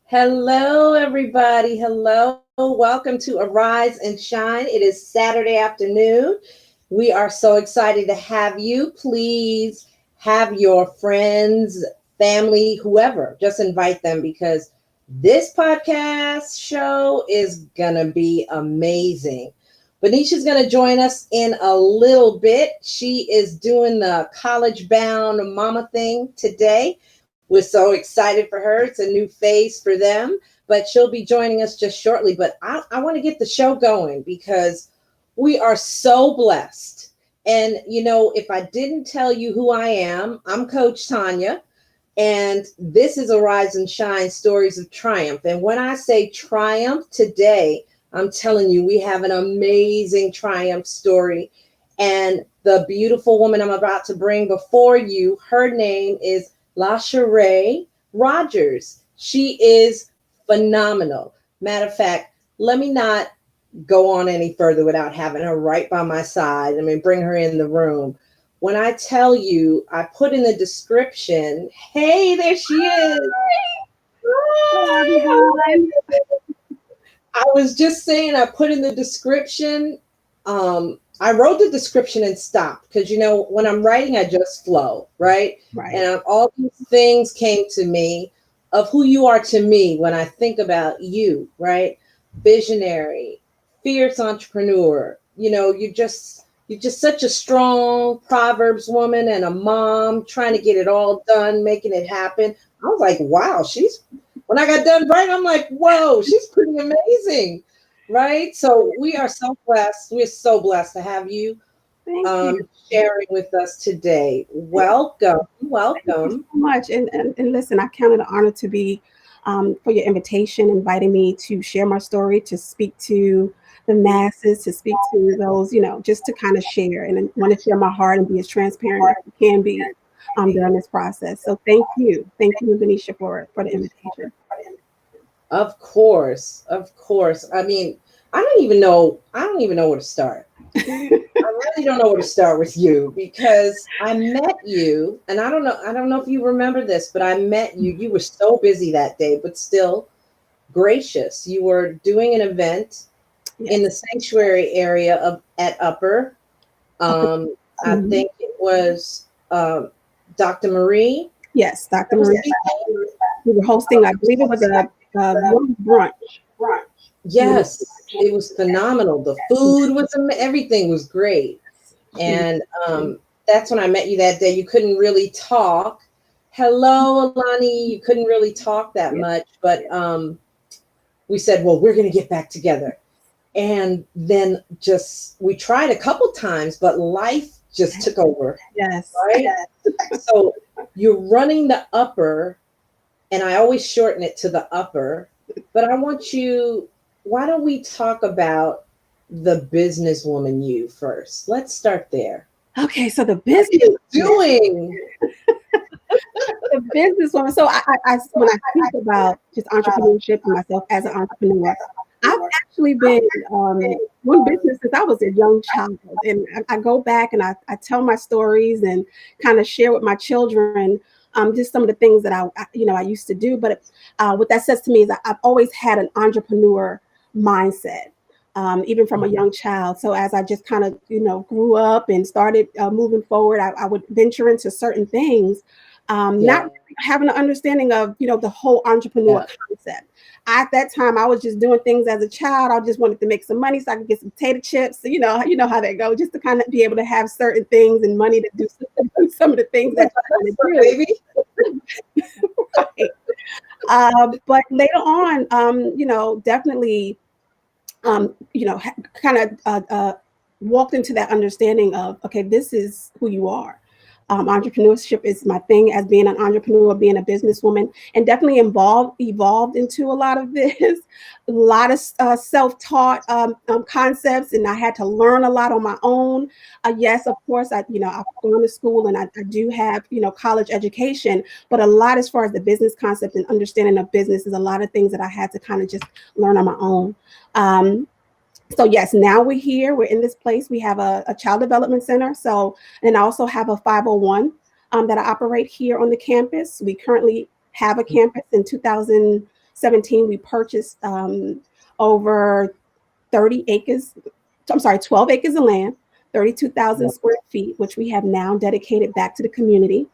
Hello, everybody. Hello. Welcome to Arise and Shine. It is Saturday afternoon. We are so excited to have you. Please have your friends, family, whoever, just invite them because this podcast show is going to be amazing. Benisha's going to join us in a little bit. She is doing the college bound mama thing today. We're so excited for her. It's a new phase for them, but she'll be joining us just shortly. But I want to get the show going because we are so blessed. And, if I didn't tell you who I am, I'm Coach Tanya, and this is Arise and Shine Stories of Triumph. And when I say triumph today, I'm telling you, we have an amazing triumph story. And the beautiful woman I'm about to bring before you, her name is LaSharai Rogers. She is phenomenal. Matter of fact, let me not go on any further without having her right by my side. I mean, bring her in the room. When I tell you, I put in the description, hey, there she is. Hello, Hi. everyone. I was just saying, I put in the description. I wrote the description and stopped because, when I'm writing, I just flow, right? Right. And all these things came to me of who you are to me when I think about you, right? Visionary, fierce entrepreneur. You're just such a strong Proverbs woman and a mom trying to get it all done, making it happen. I was like, wow, when I got done writing, I'm like, whoa, she's pretty amazing. Right. So we are so blessed. We're so blessed to have you Thank you. sharing with us today. Welcome. Thank you Welcome. so much. And listen, I count it an honor to be for your invitation, inviting me to share my story, to speak to the masses, to speak to those, just to kind of share and want to share my heart and be as transparent as I can be during this process. So thank you. Thank you, Venetia, for the invitation. Of course. Of course. I mean, I don't even know where to start. I really don't know where to start with you because I met you, and I don't know if you remember this, but I met you. You were so busy that day, but still gracious. You were doing an event in the Yes. sanctuary area of at Upper. I Mhm. think it was Dr. Marie Yes, Dr. that was Marie. speaking. We were hosting, I believe it was a women's brunch. Women's Yes, it was phenomenal. The food was everything was great. brunch. And that's when I met you that day. You couldn't really talk. Hello, Alani. You couldn't really talk that Yes. much, but we said, well, we're going to get back together. And then just we tried a couple times, but life just took over, Yes. right? So you're running the upper, and I always shorten it to the upper, but why don't we talk about the businesswoman you first? Let's start there. Okay, so the What are business, you doing? the businesswoman. So when I think about just entrepreneurship and myself as an entrepreneur, I've actually been doing business since I was a young child, and I go back and I tell my stories and kind of share with my children just some of the things that I used to do. But what that says to me is I've always had an entrepreneur mindset. Even from a young child. So as I just kind of, grew up and started moving forward, I would venture into certain things, not Yeah, really having an understanding of, the whole entrepreneur yeah. concept. At that time, I was just doing things as a child. I just wanted to make some money so I could get some potato chips. So, you know how that goes, just to kind of be able to have certain things and money to do some of the things that you want So, to baby. do. Right. But later on, definitely kind of walked into that understanding of, okay, this is who you are. Entrepreneurship is my thing as being an entrepreneur, being a businesswoman, and definitely evolved into a lot of this, a lot of self-taught concepts, and I had to learn a lot on my own. Yes, of course, I've gone to school and I do have college education, but a lot as far as the business concept and understanding of business is a lot of things that I had to kind of just learn on my own. Um, so yes, now we're here. We're in this place. We have a child development center. So, and I also have a 501 that I operate here on the campus. We currently have a campus in 2000. 2017, we purchased over 30 acres, 12 acres of land, 32,000 square feet, which we have now dedicated back to the community.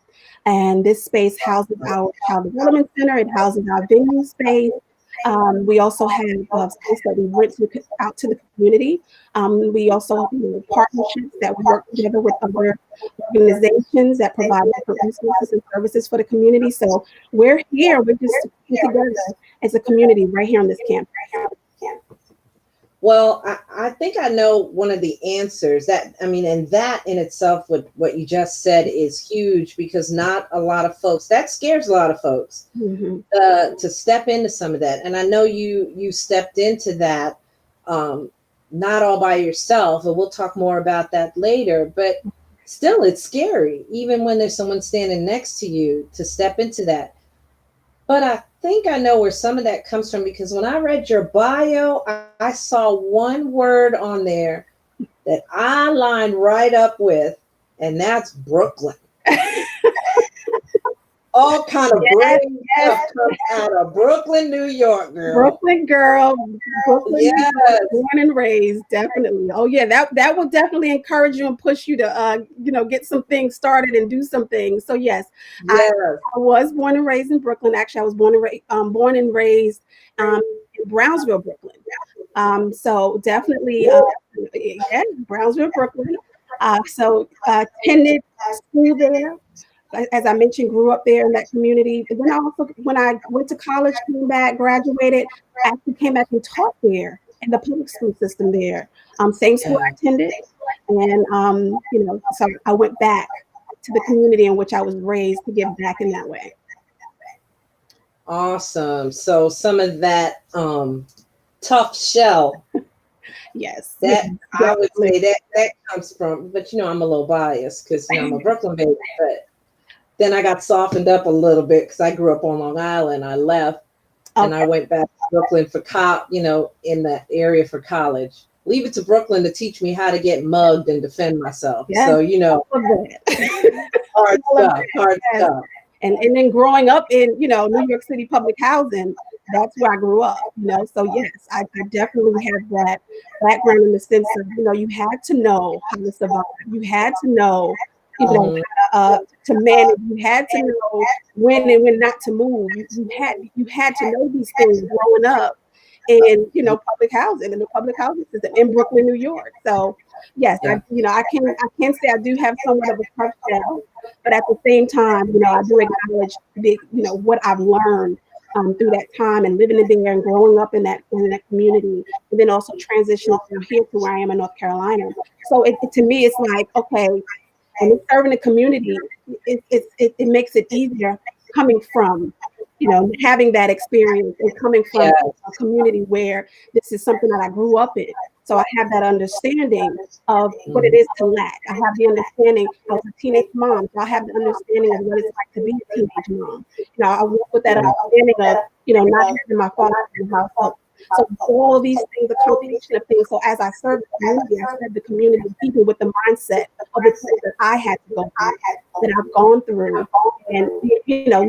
And this space houses our child development center. It houses our venue space. We also have space that we rent out to the community. We also have partnerships that we work together with other organizations that provide different resources and services for the community. So we're here, we're just together as a community right here on this campus. Well, I think I know one of the answers and that in itself, what you just said is huge, because not a lot of folks, that scares a lot of folks to step into some of that. And I know you stepped into that, not all by yourself, and we'll talk more about that later, but still it's scary, even when there's someone standing next to you, to step into that. But I think I know where some of that comes from, because when I read your bio, I saw one word on there that I lined right up with, and that's Brooklyn. All kind of brave stuff comes out of Brooklyn, New York, girl. Brooklyn girl, Brooklyn, yes. Born and raised, definitely. Oh yeah, that will definitely encourage you and push you to get some things started and do some things. So yes. I was born and raised in Brooklyn. Actually, I was born and raised in Brownsville, Brooklyn. So definitely, Brownsville, Brooklyn. So attended school there. As I mentioned, grew up there in that community. And then also, when I went to college, came back, graduated, I actually came back and taught there in the public school system there. Same school I attended. And, so I went back to the community in which I was raised to give back in that way. Awesome. So some of that tough shell. Yes. That I would say that comes from, but I'm a little biased because I'm a Brooklyn baby, but then I got softened up a little bit because I grew up on Long Island. I left and I went back to Brooklyn for in that area for college. Leave it to Brooklyn to teach me how to get mugged and defend myself. Yes. So hard stuff. And then growing up in New York City public housing, that's where I grew up. So yes, I definitely have that background in the sense of you had to know how to survive. You had to know to manage. You had to know when and when not to move. You had to know these things growing up in public housing, in the public housing system in Brooklyn, New York. So yes, I can say I do have somewhat of a tough shell, but at the same time, I do acknowledge what I've learned through that time and living in there and growing up in that community, and then also transitioning from here to where I am in North Carolina. So to me, it's like, okay, when it's serving the community, it makes it easier coming from, having that experience and coming from a community where this is something that I grew up in. So I have that understanding of what it is to lack. I have the understanding. I was a teenage mom, so I have the understanding of what it's like to be a teenage mom. I work with that understanding of, not having my father in the household. So all of these things, a combination of things. So as I serve the community, I serve the community even with the mindset of the things that I had to go through, that I've gone through. And,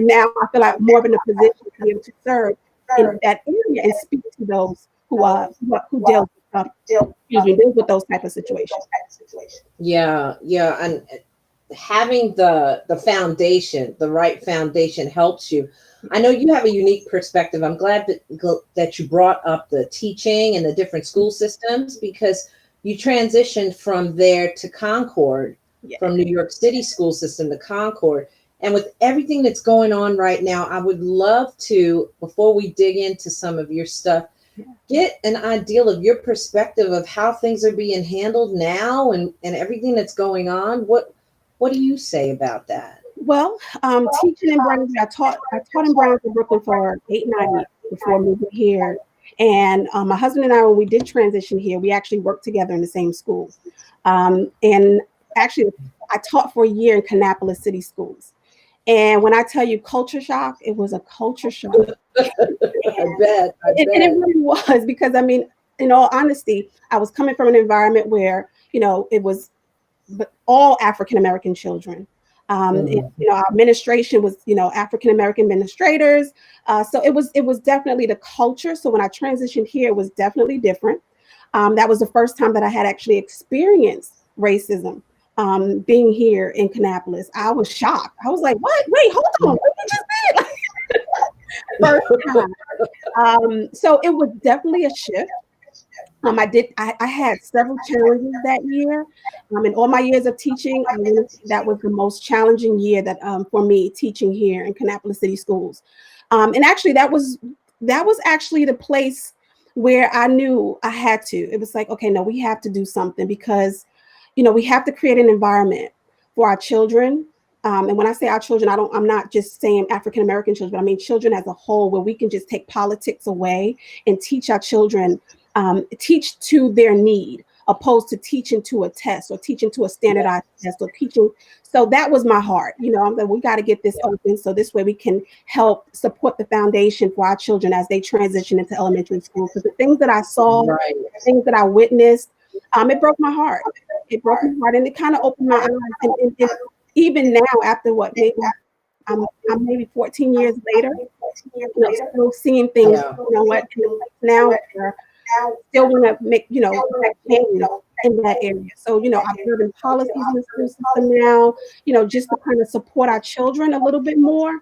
now I feel like more in a position to be able to serve in that area and speak to those who deal with those type of situations. Yeah. And having the foundation, the right foundation helps you. I know you have a unique perspective. I'm glad that you brought up the teaching and the different school systems, because you transitioned from there to Concord, from New York City school system to Concord. And with everything that's going on right now, I would love to, before we dig into some of your stuff, get an idea of your perspective of how things are being handled now and everything that's going on. What do you say about that? Well, teaching in Brownsville, I taught in Brownsville, Brooklyn for 8-9 years before moving here. And my husband and I, when we did transition here, we actually worked together in the same school. And actually, I taught for a year in Kannapolis City Schools. And when I tell you culture shock, it was a culture shock. I bet. And it really was, because, in all honesty, I was coming from an environment where, it was all African-American children. Mhm. Our administration was, African American administrators. So it was definitely the culture. So when I transitioned here, it was definitely different. That was the first time that I had actually experienced racism. Being here in Kannapolis, I was shocked. I was like, "What? Wait, hold on! What did you just did?" First time. So it was definitely a shift. I had several challenges that year. In all my years of teaching, I want to say that was the most challenging year that for me teaching here in Kannapolis City Schools. And actually, that was actually the place where I knew I had to. It was like, okay, no, we have to do something because, we have to create an environment for our children. And when I say our children, I'm not just saying African American children. I mean children as a whole, where we can just take politics away and teach our children, teach to their need, opposed to teaching to a test or teaching to a standardized test or teaching. So that was my heart. I'm like, we got to get this open so this way we can help support the foundation for our children as they transition into elementary school. Because the things that I saw, Right. the things that I witnessed, it broke my heart. It broke my heart, and it kind of opened my eyes. And even now, after what maybe I'm maybe 14 years later, still seeing things. Yeah. What now still want to make change in that area. So I'm building policies in the school system now. Just to kind of support our children a little bit more.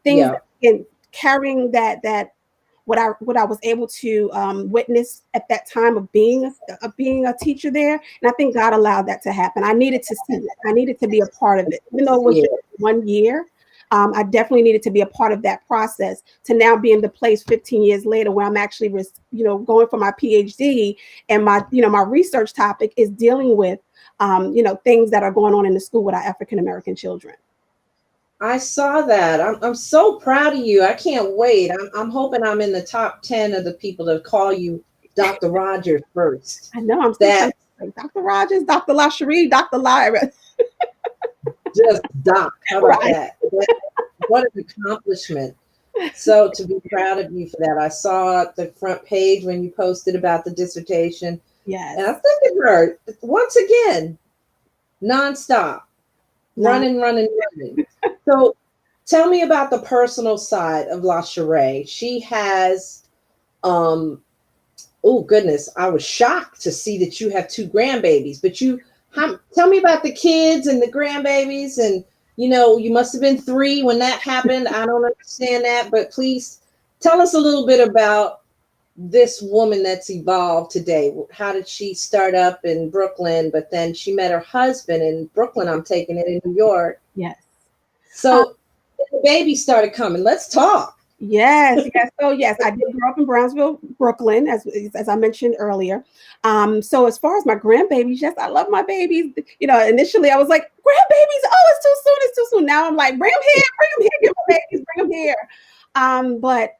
Things Yeah. and carrying that what I was able to witness at that time of being a teacher there, and I think God allowed that to happen. I needed to see it. I needed to be a part of it, even though it was just 1 year. I definitely needed to be a part of that process to now be in the place 15 years later where I'm actually, going for my PhD, and my research topic is dealing with, things that are going on in the school with our African American children. I saw that. I'm so proud of you. I can't wait. I'm hoping I'm in the top 10 of the people to call you Dr. Rogers first. I know I'm still trying to say Dr. Rogers, Dr. LaSherie, Dr. Lyra. Just Doc. How about Right. that? What an accomplishment. So to be proud of you for that. I saw the front page when you posted about the dissertation. Yes. And I think it hurt. Once again, nonstop. Running. So tell me about the personal side of LaSherie. She has, oh goodness, I was shocked to see that you have 2 grandbabies, but tell me about the kids and the grandbabies. And, you must have been 3 when that happened. I don't understand that, but please tell us a little bit about this woman that's evolved today. How did she start up in Brooklyn, but then she met her husband in Brooklyn, I'm taking it, in New York. Yes. So the baby started coming. Let's talk. Yes. So yes, I did grow up in Brownsville, Brooklyn, as I mentioned earlier. So as far as my grandbabies, yes, I love my babies. Initially I was like, grandbabies, oh, it's too soon. Now I'm like, bring them here, get my babies, bring them here. But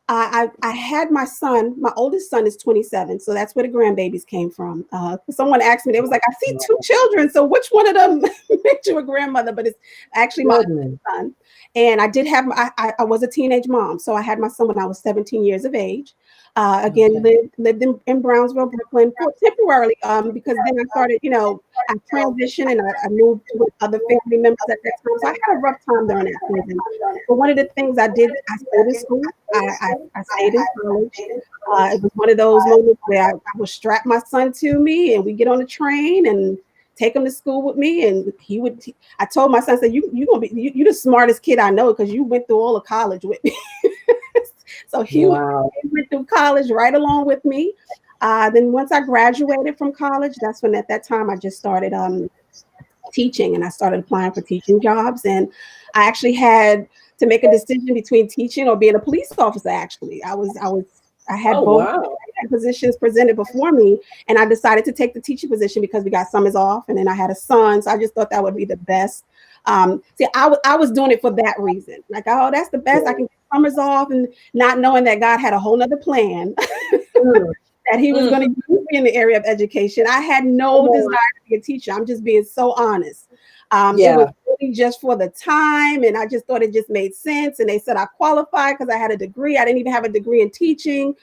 I had my son. My oldest son is 27, so that's where the grandbabies came from. Someone asked me, they was like, I see 2 children, so which one of them made you a grandmother? But it's actually my son. And I did have I was a teenage mom, so I had my son when I was 17 years of age. Again, lived in Brownsville, Brooklyn, temporarily, because then I started, I transitioned and I moved with other family members at that time. So I had a rough time during that season. But one of the things I did, I stayed in school. I stayed in college. It was one of those moments where I would strap my son to me and we get on the train and take him to school with me. And I told my son, I said, you the smartest kid I know because you went through all of college with me. So he went through college right along with me. Then once I graduated from college, that's when at that time I just started teaching, and I started applying for teaching jobs. And I actually had to make a decision between teaching or being a police officer. Actually, I had both positions presented before me, and I decided to take the teaching position because we got summers off, and then I had a son, so I just thought that would be the best. I was doing it for that reason. Like, oh, that's the best. I can get summers off, and not knowing that God had a whole nother plan. That he was going to use me in the area of education. I had no desire to be a teacher. I'm just being so honest. It was really just for the time, and I just thought it just made sense. And they said I qualified because I had a degree. I didn't even have a degree in teaching.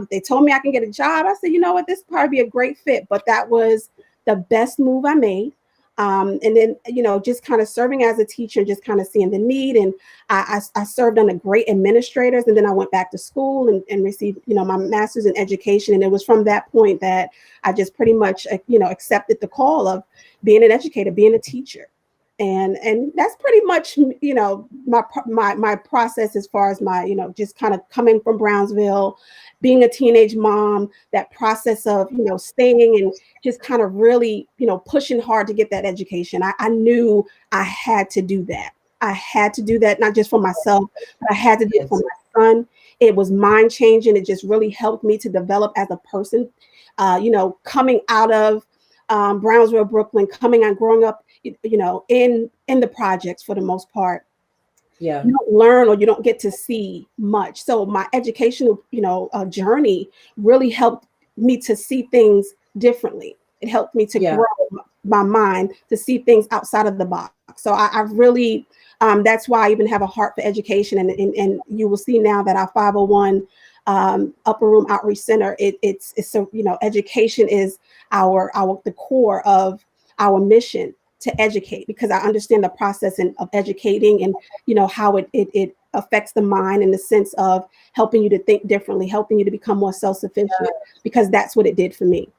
They told me I can get a job. I said, you know what, this would probably be a great fit. But that was the best move I made. And then, just kind of serving as a teacher, just kind of seeing the need. And I served under great administrators. And then I went back to school and received, my master's in education. And it was from that point that I just pretty much, accepted the call of being an educator, being a teacher. And that's pretty much, my process as far as my, just kind of coming from Brownsville, being a teenage mom, that process of, staying and just kind of really, pushing hard to get that education. I knew I had to do that. I had to do that, not just for myself, but I had to do it for my son. It was mind changing. It just really helped me to develop as a person, coming out of Brownsville, Brooklyn, coming on, growing up, in the projects for the most part. Yeah. You don't learn, or you don't get to see much. So my educational, journey really helped me to see things differently. It helped me to grow my mind to see things outside of the box. So I really, that's why I even have a heart for education. And you will see now that our 501 Upper Room Outreach Center, it's so, education is the core of our mission, to educate, because I understand the process of educating, and how it affects the mind in the sense of helping you to think differently, helping you to become more self-sufficient, because that's what it did for me.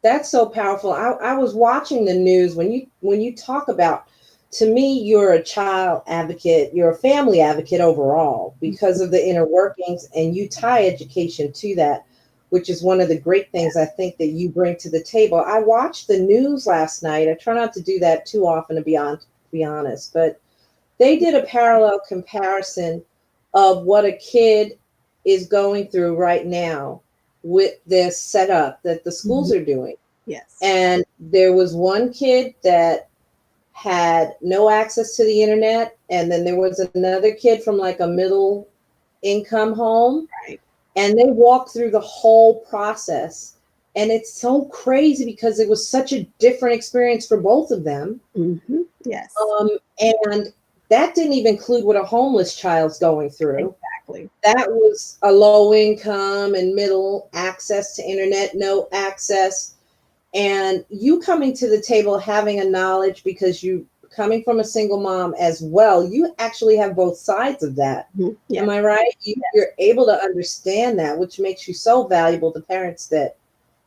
That's so powerful. I was watching the news when you talk about, to me, you're a child advocate, you're a family advocate overall because of the inner workings, and you tie education to that, which is one of the great things I think that you bring to the table. I watched the news last night. I try not to do that too often, to be honest, but they did a parallel comparison of what a kid is going through right now with this setup that the schools are doing. Yes. And there was one kid that had no access to the internet, and then there was another kid from like a middle income home. Right. And they walked through the whole process. And it's so crazy because it was such a different experience for both of them. Mm-hmm. Yes. And that didn't even include what a homeless child's going through. Exactly. That was a low income and middle access to internet, no access. And you coming to the table having a knowledge, because you coming from a single mom as well, you actually have both sides of that. Mm-hmm. Yeah. Am I right? You're able to understand that, which makes you so valuable to parents that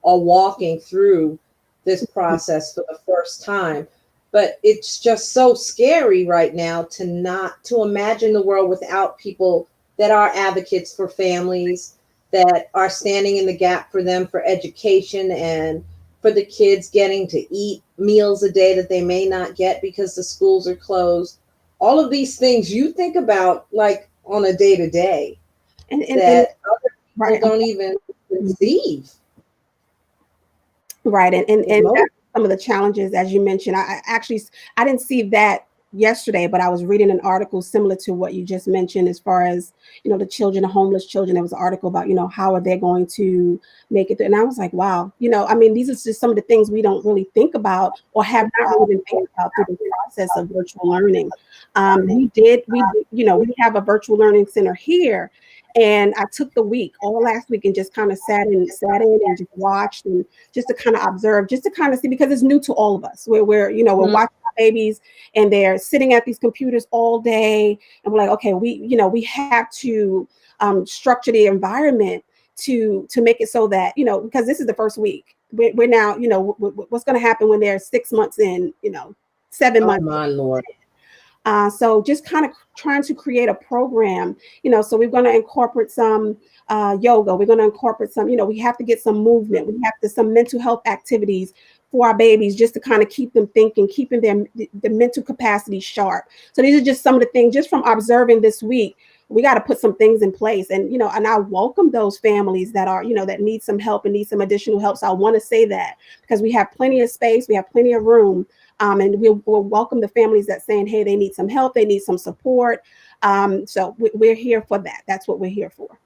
are walking through this process for the first time. But it's just so scary right now to imagine the world without people that are advocates for families, that are standing in the gap for them for education, and for the kids getting to eat meals a day that they may not get because the schools are closed. All of these things you think about like on a day to day that other people don't even conceive. Right. And that's some of the challenges, as you mentioned. I didn't see that yesterday, but I was reading an article similar to what you just mentioned, as far as, the children, the homeless children. There was an article about, how are they going to make it through? And I was like, wow, these are just some of the things we don't really think about, or have not really been thinking about through the process of virtual learning. We have a virtual learning center here. And I took the week, all last week, and just kind of sat in and just watched, and just to kind of observe, just to kind of see, because it's new to all of us. We're we're watching our babies, and they're sitting at these computers all day, and we're like, okay, we have to structure the environment to make it so that, because this is the first week. We're now, what's going to happen when they're 6 months in, 7 months. Oh my Lord. So just kind of trying to create a program, so we're going to incorporate some yoga. We're going to incorporate some, we have to get some movement. We have to some mental health activities for our babies, just to kind of keep them thinking, keeping the mental capacity sharp. So these are just some of the things, just from observing this week. We got to put some things in place, and and I welcome those families that are, that need some help and need some additional help. So I want to say that, because we have plenty of space, we have plenty of room. And we'll welcome the families that saying, hey, they need some help, they need some support. So we're here for that. That's what we're here for.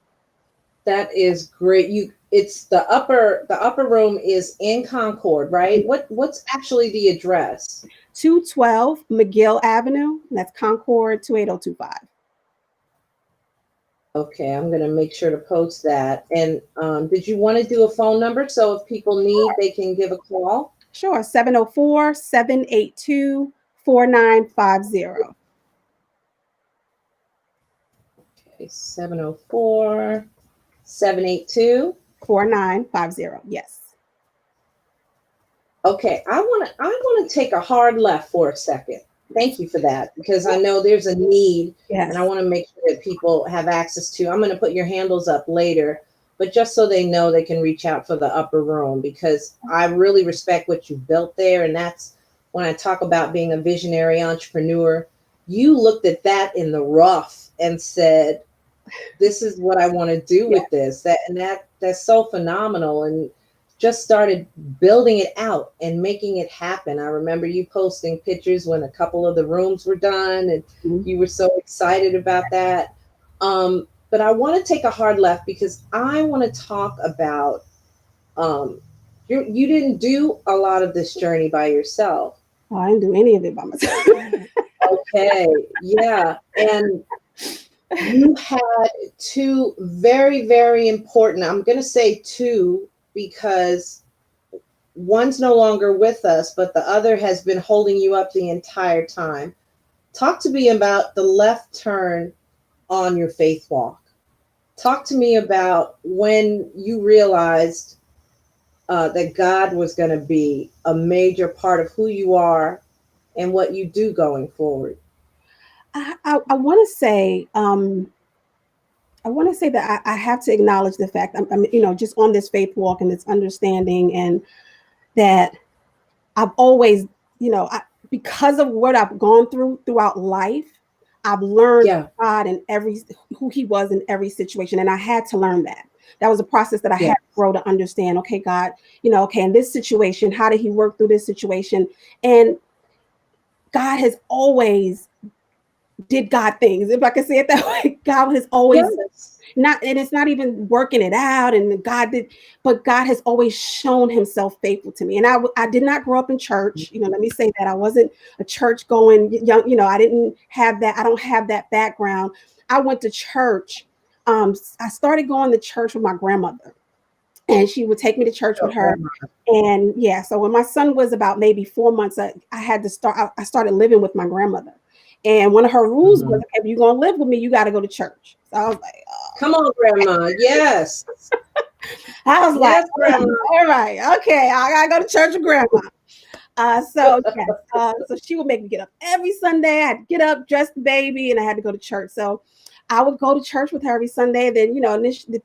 That is great. It's the upper room is in Concord, right? What's actually the address? 212 McGill Avenue. That's Concord 28025. Okay, I'm gonna make sure to post that. And did you want to do a phone number so if people need, they can give a call? Sure. 704-782-4950. Okay, 704-782. 4950. Yes. Okay, I want to take a hard left for a second. Thank you for that, because I know there's a need, and I Yes. want to make sure that people have access to. I'm going to put your handles up later, but just so they know they can reach out for the upper room, because I really respect what you built there, and that's when I talk about being a visionary entrepreneur. You looked at that in the rough and said, "This is what I want to do Yeah. with this." That's so phenomenal, and just started building it out and making it happen. I remember you posting pictures when a couple of the rooms were done, and Mhm. you were so excited about that. But I want to take a hard left because I want to talk about um, you didn't do a lot of this journey by yourself. Oh, I didn't do any of it by myself. Okay, yeah, and you had two very, very important, I'm going to say two because one's no longer with us, but the other has been holding you up the entire time. Talk to me about the left turn on your faith walk. Talk to me about when you realized that God was going to be a major part of who you are and what you do going forward. I want to say, that I have to acknowledge the fact I'm just on this faith walk and this understanding, and that I've always, because of what I've gone through throughout life, I've learned Yeah, God and who He was in every situation, and I had to learn that. That was a process that I yeah, had to grow to understand. Okay, God, okay, in this situation, how did He work through this situation? And God has always did God things, if I can say it that way. God has always yes, not, and it's not even working it out, and but God has always shown Himself faithful to me. And I did not grow up in church. Let me say that I wasn't a church going young. I didn't have that. I don't have that background. I went to church. I started going to church with my grandmother, and she would take me to church with her. And yeah, so when my son was about maybe 4 months, I had to start. I started living with my grandmother, and one of her rules was, Mhm. okay, if you're gonna live with me, you got to go to church. So I was like, Come on, Grandma. Yes. I was like, Yes, Grandma. all right, okay, I gotta go to church with grandma. So yes, so she would make me get up every Sunday. I had to get up, dress the baby, and I had to go to church. So I would go to church with her every Sunday. Then,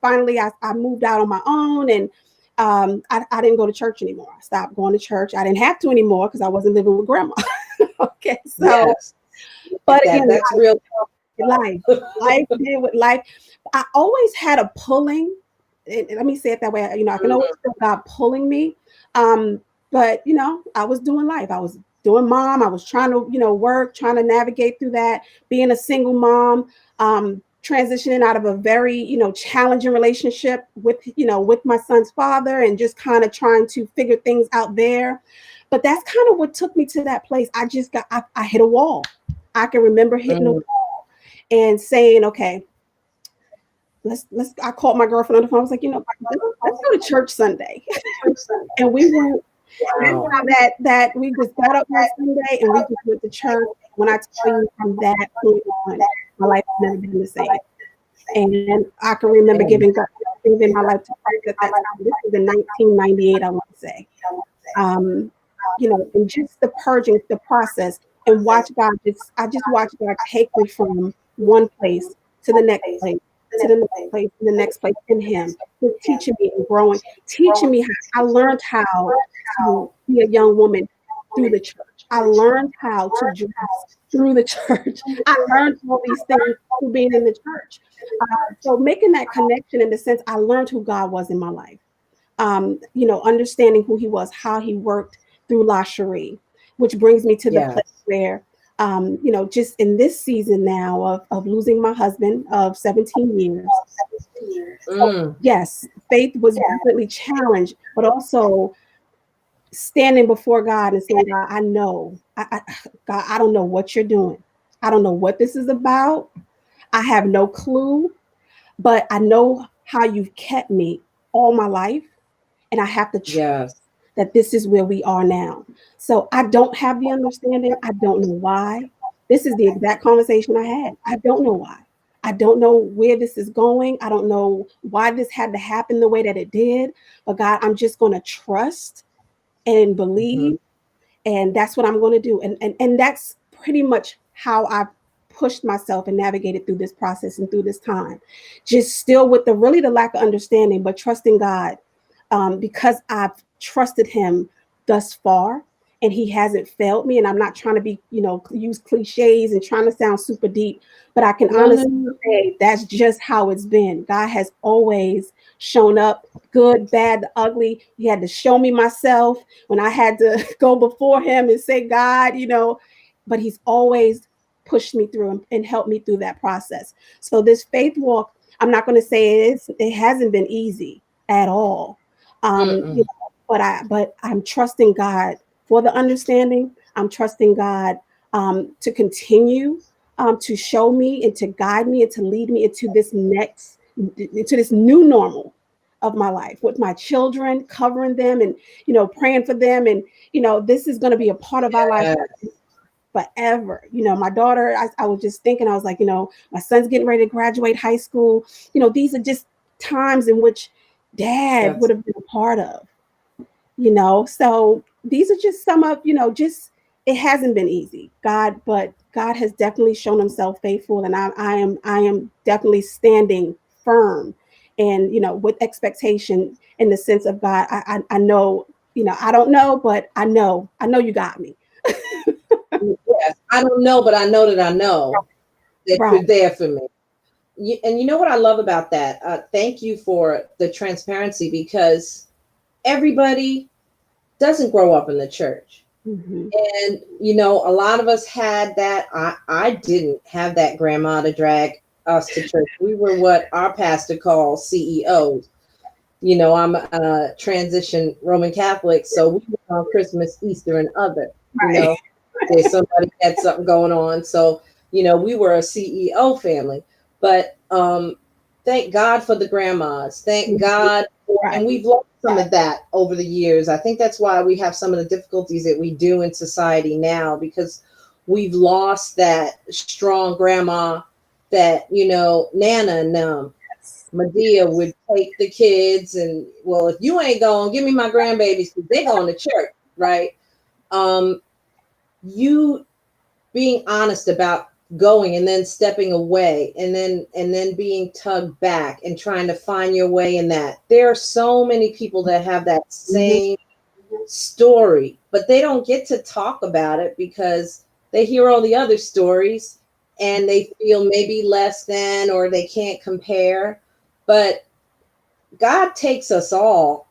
finally, I moved out on my own, and I didn't go to church anymore. I stopped going to church. I didn't have to anymore because I wasn't living with grandma. Okay, so, Yes. but again, That's real. life, life did what life. I always had a pulling. And let me say it that way. I can always feel God pulling me. Um, but I was doing life. I was doing mom. I was trying to, work, trying to navigate through that. Being a single mom, transitioning out of a very, challenging relationship with my son's father, and just kind of trying to figure things out there. But that's kind of what took me to that place. I hit a wall. I can remember hitting a Mm. wall and saying, okay, let's I called my girlfriend on the phone. I was like, let's go to church Sunday. And we went. That's Wow. how that we just got up one Sunday and we just went to church. When I tell you, from that point on, my life has never been the same. And I can remember giving my life to Christ at that time. This was in 1998, I want to say. Um, and just the purging, the process, and I just watched God take me from one place to the next place, to the next place, to the next place in Him, just teaching me and growing, teaching me how I learned how to be a young woman through the church. I learned how to dress through the church. I learned all these things through being in the church. So making that connection, in the sense, I learned who God was in my life. Understanding who He was, how He worked through La Cherie, which brings me to the place Yes. where, just in this season now of losing my husband of 17 years. So, Mm. yes, faith was definitely challenged, but also standing before God and saying, God, I know, God, I don't know what you're doing. I don't know what this is about. I have no clue, but I know how you've kept me all my life, and I have to trust Yes. that this is where we are now. So I don't have the understanding. I don't know why. This is the exact conversation I had. I don't know why. I don't know where this is going. I don't know why this had to happen the way that it did. But God, I'm just going to trust and believe. Mhm. And that's what I'm going to do. And that's pretty much how I've pushed myself and navigated through this process and through this time. Just still with the lack of understanding, but trusting God, because I've trusted him thus far and he hasn't failed me. And I'm not trying to be, use cliches and trying to sound super deep, but I can No, no, honestly no. say that's just how it's been. God has always shown up, good, bad, the ugly. He had to show me myself when I had to go before him and say, God, but he's always pushed me through and helped me through that process. So this faith walk, I'm not going to say it hasn't been easy at all. Mm-mm. But I'm trusting God for the understanding. I'm trusting God to continue to show me and to guide me and to lead me into this new normal of my life with my children, covering them and praying for them. And this is going to be a part of our life Yeah, forever. My daughter, I was just thinking, I was like, my son's getting ready to graduate high school. These are just times in which dad that's would have been a part of, so these are just some of, it hasn't been easy, but God has definitely shown himself faithful. And I am definitely standing firm and, with expectation in the sense of God. I know, I don't know, but I know you got me. yes. I don't know, but I know that I know that Right. you're there for me. And you know what I love about that? Thank you for the transparency because everybody doesn't grow up in the church. Mm-hmm. And, a lot of us had that. I didn't have that grandma to drag us to church. We were what our pastor called CEOs. I'm a transition Roman Catholic, so we were on Christmas, Easter, and other. You Right. know, if somebody had something going on, so we were a CEO family. But thank God for the grandmas. Thank God for, Right. and we've lost some of that over the years. I think that's why we have some of the difficulties that we do in society now because we've lost that strong grandma that Nana and them. Medea would take the kids and, well, if you ain't going, give me my grandbabies because they're going to church, right? You being honest about going and then stepping away and then being tugged back and trying to find your way in that. There are so many people that have that same story, but they don't get to talk about it because they hear all the other stories and they feel maybe less than or they can't compare. But God takes us all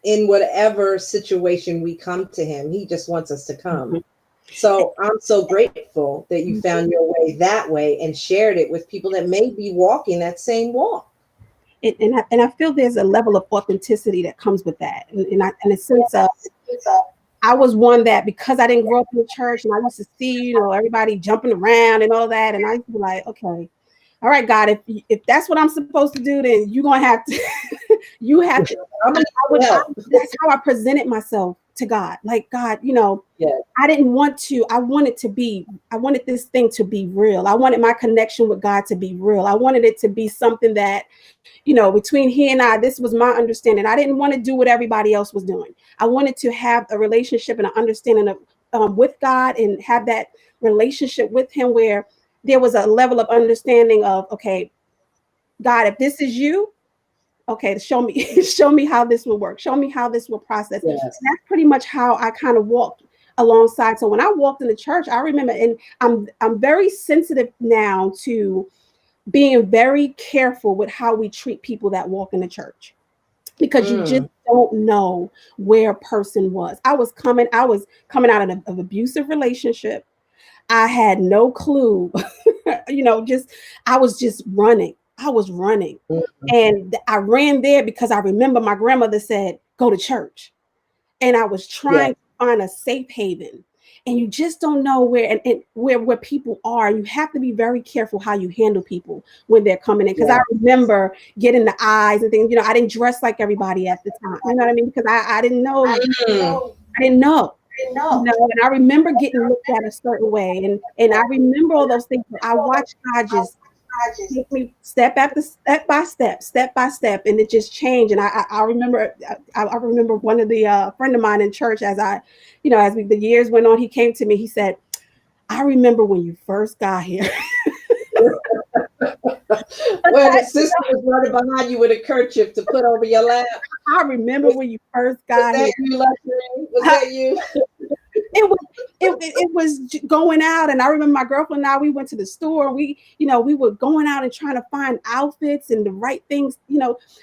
in whatever situation we come to him. He just wants us to come. Mhm. So I'm so grateful that you found your way that way and shared it with people that may be walking that same walk. And I feel there's a level of authenticity that comes with that. In a sense of, I was one that because I didn't grow up in the church and I used to see, everybody jumping around and all that. And I used to be like, okay, all right, God, if that's what I'm supposed to do, then you're going to have to, you have to. I'm gonna help. That's how I presented myself to God. Like, God, Yeah. I didn't want to, I wanted this thing to be real. I wanted my connection with God to be real. I wanted it to be something that, between he and I, this was my understanding. I didn't want to do what everybody else was doing. I wanted to have a relationship and an understanding of with God and have that relationship with him where there was a level of understanding of, okay, God, if this is you, okay, show me, show me how this will work. Show me how this will process. And Yes. that's pretty much how I kind of walked alongside. So when I walked in the church, I remember, and I'm very sensitive now to being very careful with how we treat people that walk in the church because you just Mm. don't know where a person was. I was coming out of an abusive relationship. I had no clue, just I was just running. I was running. Mm. And I ran there because I remember my grandmother said, go to church. And I was Yeah. trying to find a safe haven. and you just don't know where and where people are. You have to be very careful how you handle people when they're coming in. Because I remember getting the eyes and things. I didn't dress like everybody at the time. You know what I mean? Because I didn't know. I didn't know. And I remember getting looked at a certain way, and I remember all those things. I watched God just take me step by step, and it just changed. And I remember, I remember one of the friend of mine in church, as the years went on, he came to me. He said, "I remember when you first got here." Well, the sister was running behind you with a kerchief to put over your lap. I remember when you first got here. Was that you? It was going out, and I remember my girlfriend and I, we went to the store. We were going out and trying to find outfits and the right things,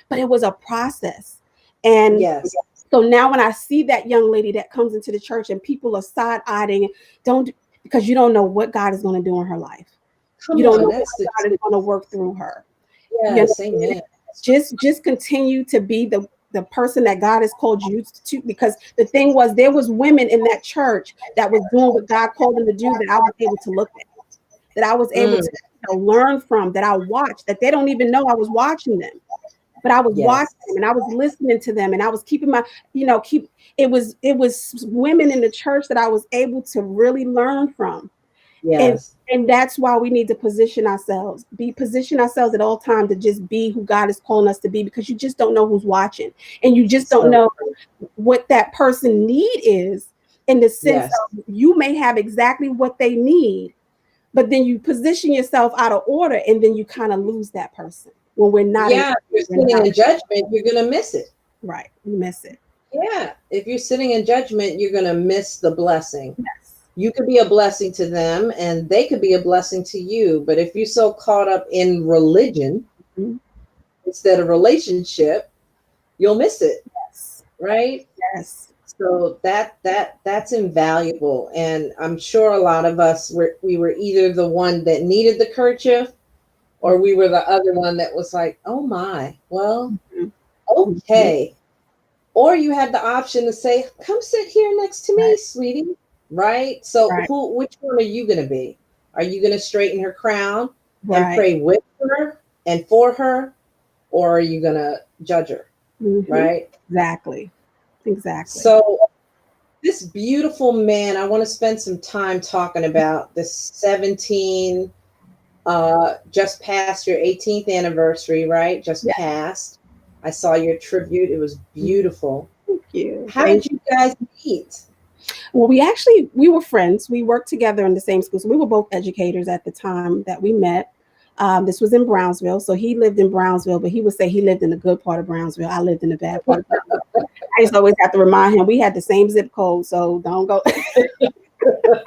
but it was a process. And yes. So now when I see that young lady that comes into the church and people are side-eyeing, because you don't know what God is going to do in her life. You don't know what God is going to work through her. Yes, amen. Just continue to be the person that God has called you to, because the thing was, there was women in that church that was doing what God called them to do, that I was able to look at, that I was able to learn from, that I watched, that they don't even know I was watching them, but I was watching them, and I was listening to them, and I was keeping my, it was women in the church that I was able to really learn from. Yes. And that's why we need to position ourselves at all times to just be who God is calling us to be, because you just don't know who's watching, and you just don't know what that person need is, in the sense of, you may have exactly what they need, but then you position yourself out of order, and then you kind of lose that person when we're not. Yeah, if you're sitting in judgment, you're going to miss it. Right, you miss it. Yeah, if you're sitting in judgment, you're going to miss the blessing. Yes. You could be a blessing to them, and they could be a blessing to you. But if you're so caught up in religion instead of relationship, you'll miss it. Yes. Right? Yes. So that's invaluable. And I'm sure a lot of us we were either the one that needed the kerchief, or we were the other one that was like, oh my, well, okay. Or you had the option to say, come sit here next to me, sweetie. Right? So which one are you going to be? Are you going to straighten her crown and pray with her and for her? Or are you going to judge her? Right? Exactly. So this beautiful man, I want to spend some time talking about this 17, just past your 18th anniversary, right? Just passed. I saw your tribute. It was beautiful. Thank you. How did you guys meet? Well, we were friends. We worked together in the same school. So we were both educators at the time that we met. This was in Brownsville. So he lived in Brownsville, but he would say he lived in the good part of Brownsville. I lived in the bad part of Brownsville. I used to always have to remind him we had the same zip code, so don't go. I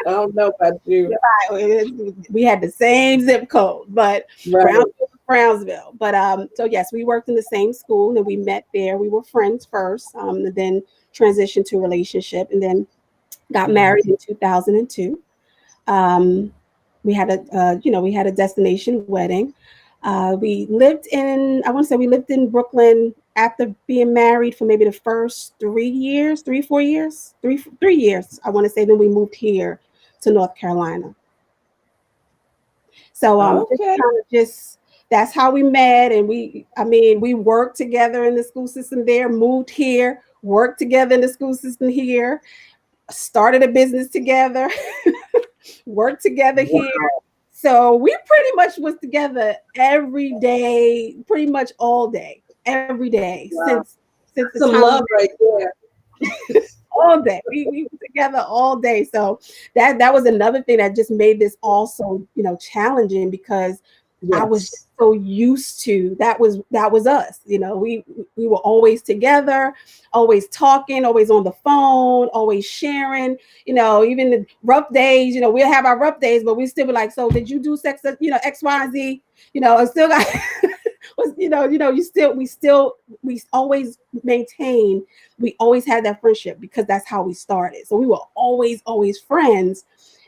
don't know about you. We had the same zip code, but Brownsville. But so yes, we worked in the same school, and we met there. We were friends first, and then transitioned to a relationship, and then got married in 2002. We had a destination wedding. We lived in Brooklyn after being married for maybe the first 3 years, 4 years, 3 years, I want to say. Then we moved here to North Carolina. So that's how we met. And we worked together in the school system there, moved here, worked together in the school system here, started a business together, worked together here. So we pretty much was together every day, pretty much all day, every day since the some time. Love right there. All day. We were together all day. So that was another thing that just made this also, challenging, because I was just so used to that was us. We were always together, always talking, always on the phone, always sharing. Even the rough days. We'll have our rough days, but we still be like, so did you do sex? X, Y, and Z. I still got. We always maintain. We always had that friendship because that's how we started. So we were always friends,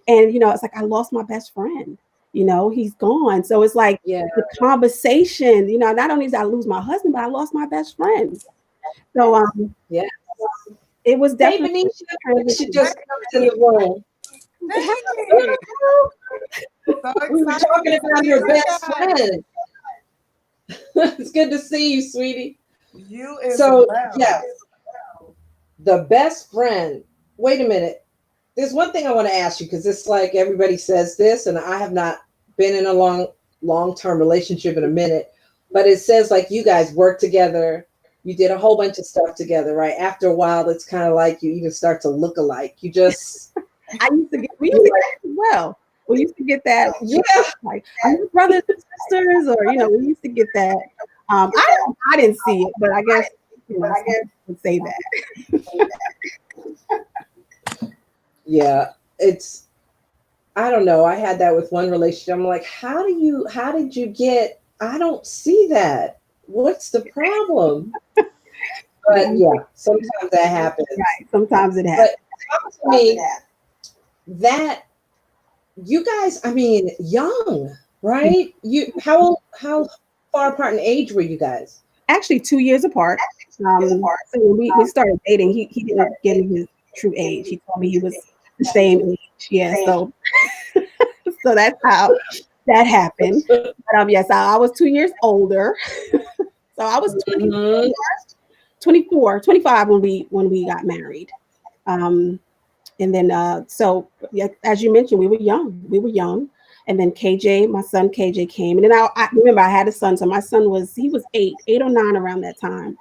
and it's like I lost my best friend. He's gone. So it's like the conversation, not only did I lose my husband, but I lost my best friend. So it was definitely she just come to the room. Hey, so We were excited talking to about see your you best guys. friend. It's good to see you, sweetie. You as So, well. yes, the best friend. Wait a minute. There's one thing I want to ask you because it's like everybody says this, and I have not been in a long-term relationship in a minute, but it says like you guys work together. You did a whole bunch of stuff together, right? After a while, it's kind of like you even start to look alike. You just, We used to get that as well. We used to get that, yeah. like, are you brothers and sisters? Or, we used to get that. I didn't see it, but I guess, some people would say that. Yeah, it's I don't know. I had that with one relationship. I'm like, how did you get I don't see that. What's the problem? But yeah, sometimes that happens. Right. Sometimes it But happens. talk to me that you guys, I mean, young, right? How far apart in age were you guys? Actually 2 years apart. So when we started dating, he didn't give me his true age. He told me he was the same age. Yeah, so that's how that happened. But yes, I was 2 years older. So I was Mhm. 24, 25 when we got married. Um, and then so yeah, as you mentioned, we were young. We were young. And then KJ, my son KJ came. And then I remember I had a son. So my son was 8 or 9 around that time.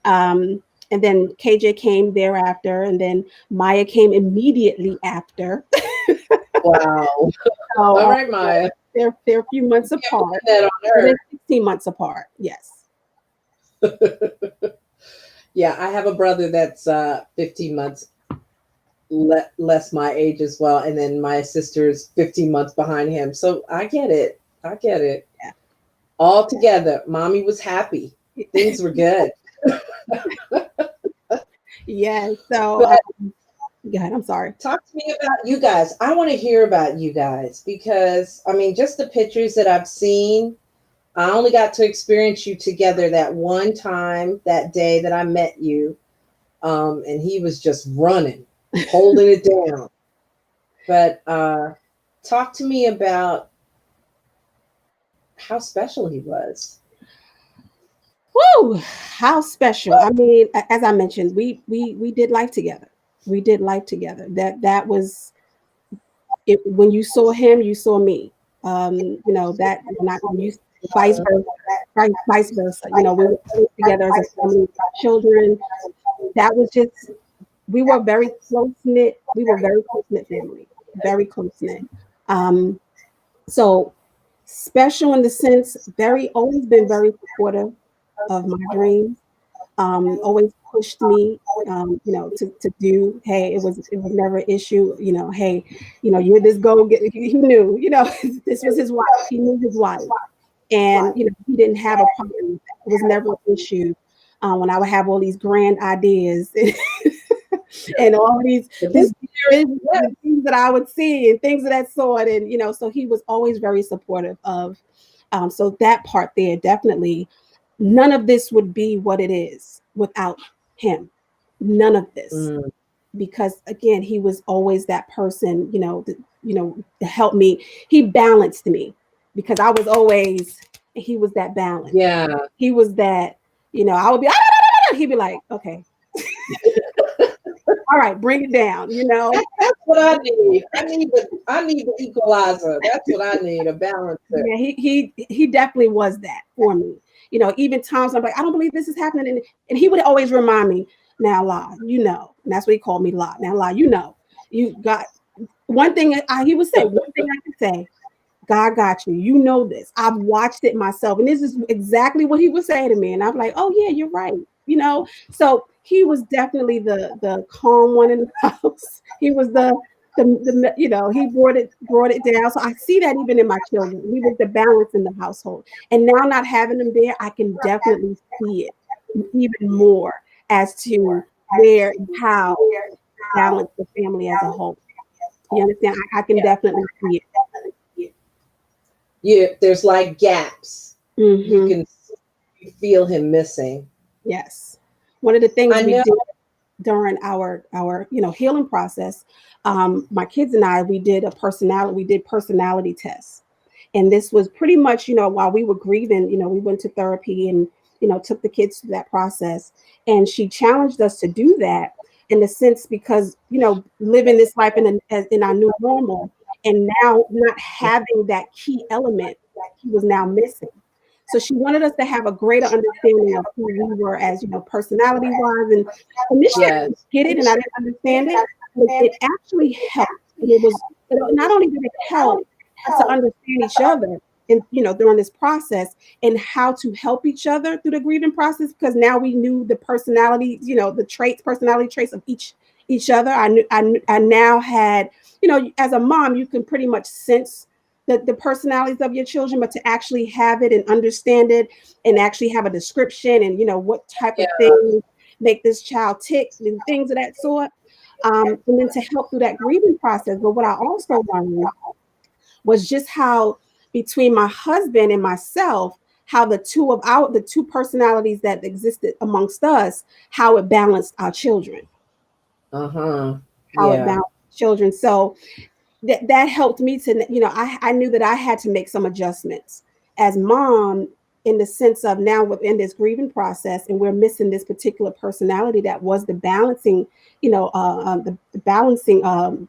Um, and then KJ came thereafter, and then Maya came immediately after. Wow. So All right, Maya. they're a few months You can't apart. put that on So her. they're 16 months apart. Yes. Yeah, I have a brother that's 15 months less my age as well, and then my sister's 15 months behind him. So I get it. I get it. Yeah. All together, mommy was happy. Things were good. Yeah. So But go ahead. I'm sorry. talk to me about you guys. I want to hear about you guys because I mean, just the pictures that I've seen. I only got to experience you together that one time that day that I met you, and he was just running, holding it down. But talk to me about how special he was. Woo! How special. I mean, as I mentioned, we did life together. We did life together. That was it. When you saw him, you saw me. That when you vice versa, vice versa. We were always together as a family with our children. That was just we were very close knit. We were very close knit family. Very close knit. Um, so special in the sense, very always been very supportive of my dreams. Always pushed me, to do. Hey, it was never an issue. Hey, you're this go get. He knew, this was his wife. He knew his wife, and he didn't have a problem with that. It was never an issue. When I would have all these grand ideas and all these visions and things that I would see and things of that sort, and so he was always very supportive of. So that part there definitely, none of this would be what it is without him. None of this, Mm. because again, he was always that person, to help me. He balanced me because I was always. He was that balance. Yeah. He was that. I would be. He'd be like, okay, all right, bring it down. That's what I need. I need the equalizer. That's what I need, a balancer. Yeah, he definitely was that for me. Even times I'm like, I don't believe this is happening, and he would always remind me, now La, and that's what he called me, La. Now La, you got one thing. He would say one thing I could say. God got you. You know this. I've watched it myself, and this is exactly what he would say to me. And I'm like, oh yeah, you're right. So he was definitely the calm one in the house. He was he brought it down. So I see that even in my children. He was the balance in the household. And now not having him there, I can definitely see it even more as to where and how balance the family as a whole. You understand? I can definitely see it. Yeah, there's like gaps. You Mm-hmm. can feel him missing. Yes. One of the things I we know. did. during our healing process, my kids and I, we did personality tests. And this was pretty much, while we were grieving, we went to therapy and, took the kids through that process. And she challenged us to do that in a sense because, living this life in our new normal and now not having that key element that he was now missing. So she wanted us to have a greater understanding of who we were as, personality wise. And initially I didn't get it and I didn't understand it, but it actually helped. And not only did it help us to understand each other and, during this process and how to help each other through the grieving process, because now we knew the personality, the personality traits of each other. I now had, as a mom, you can pretty much sense the personalities of your children, but to actually have it and understand it and actually have a description and, what type of things make this child tick and things of that sort. And then to help through that grieving process. But what I also learned was just how between my husband and myself, how the two personalities that existed amongst us, how it balanced our children. How it balanced children. So that helped me to, I knew that I had to make some adjustments as mom in the sense of now within this grieving process, and we're missing this particular personality that was the balancing, the balancing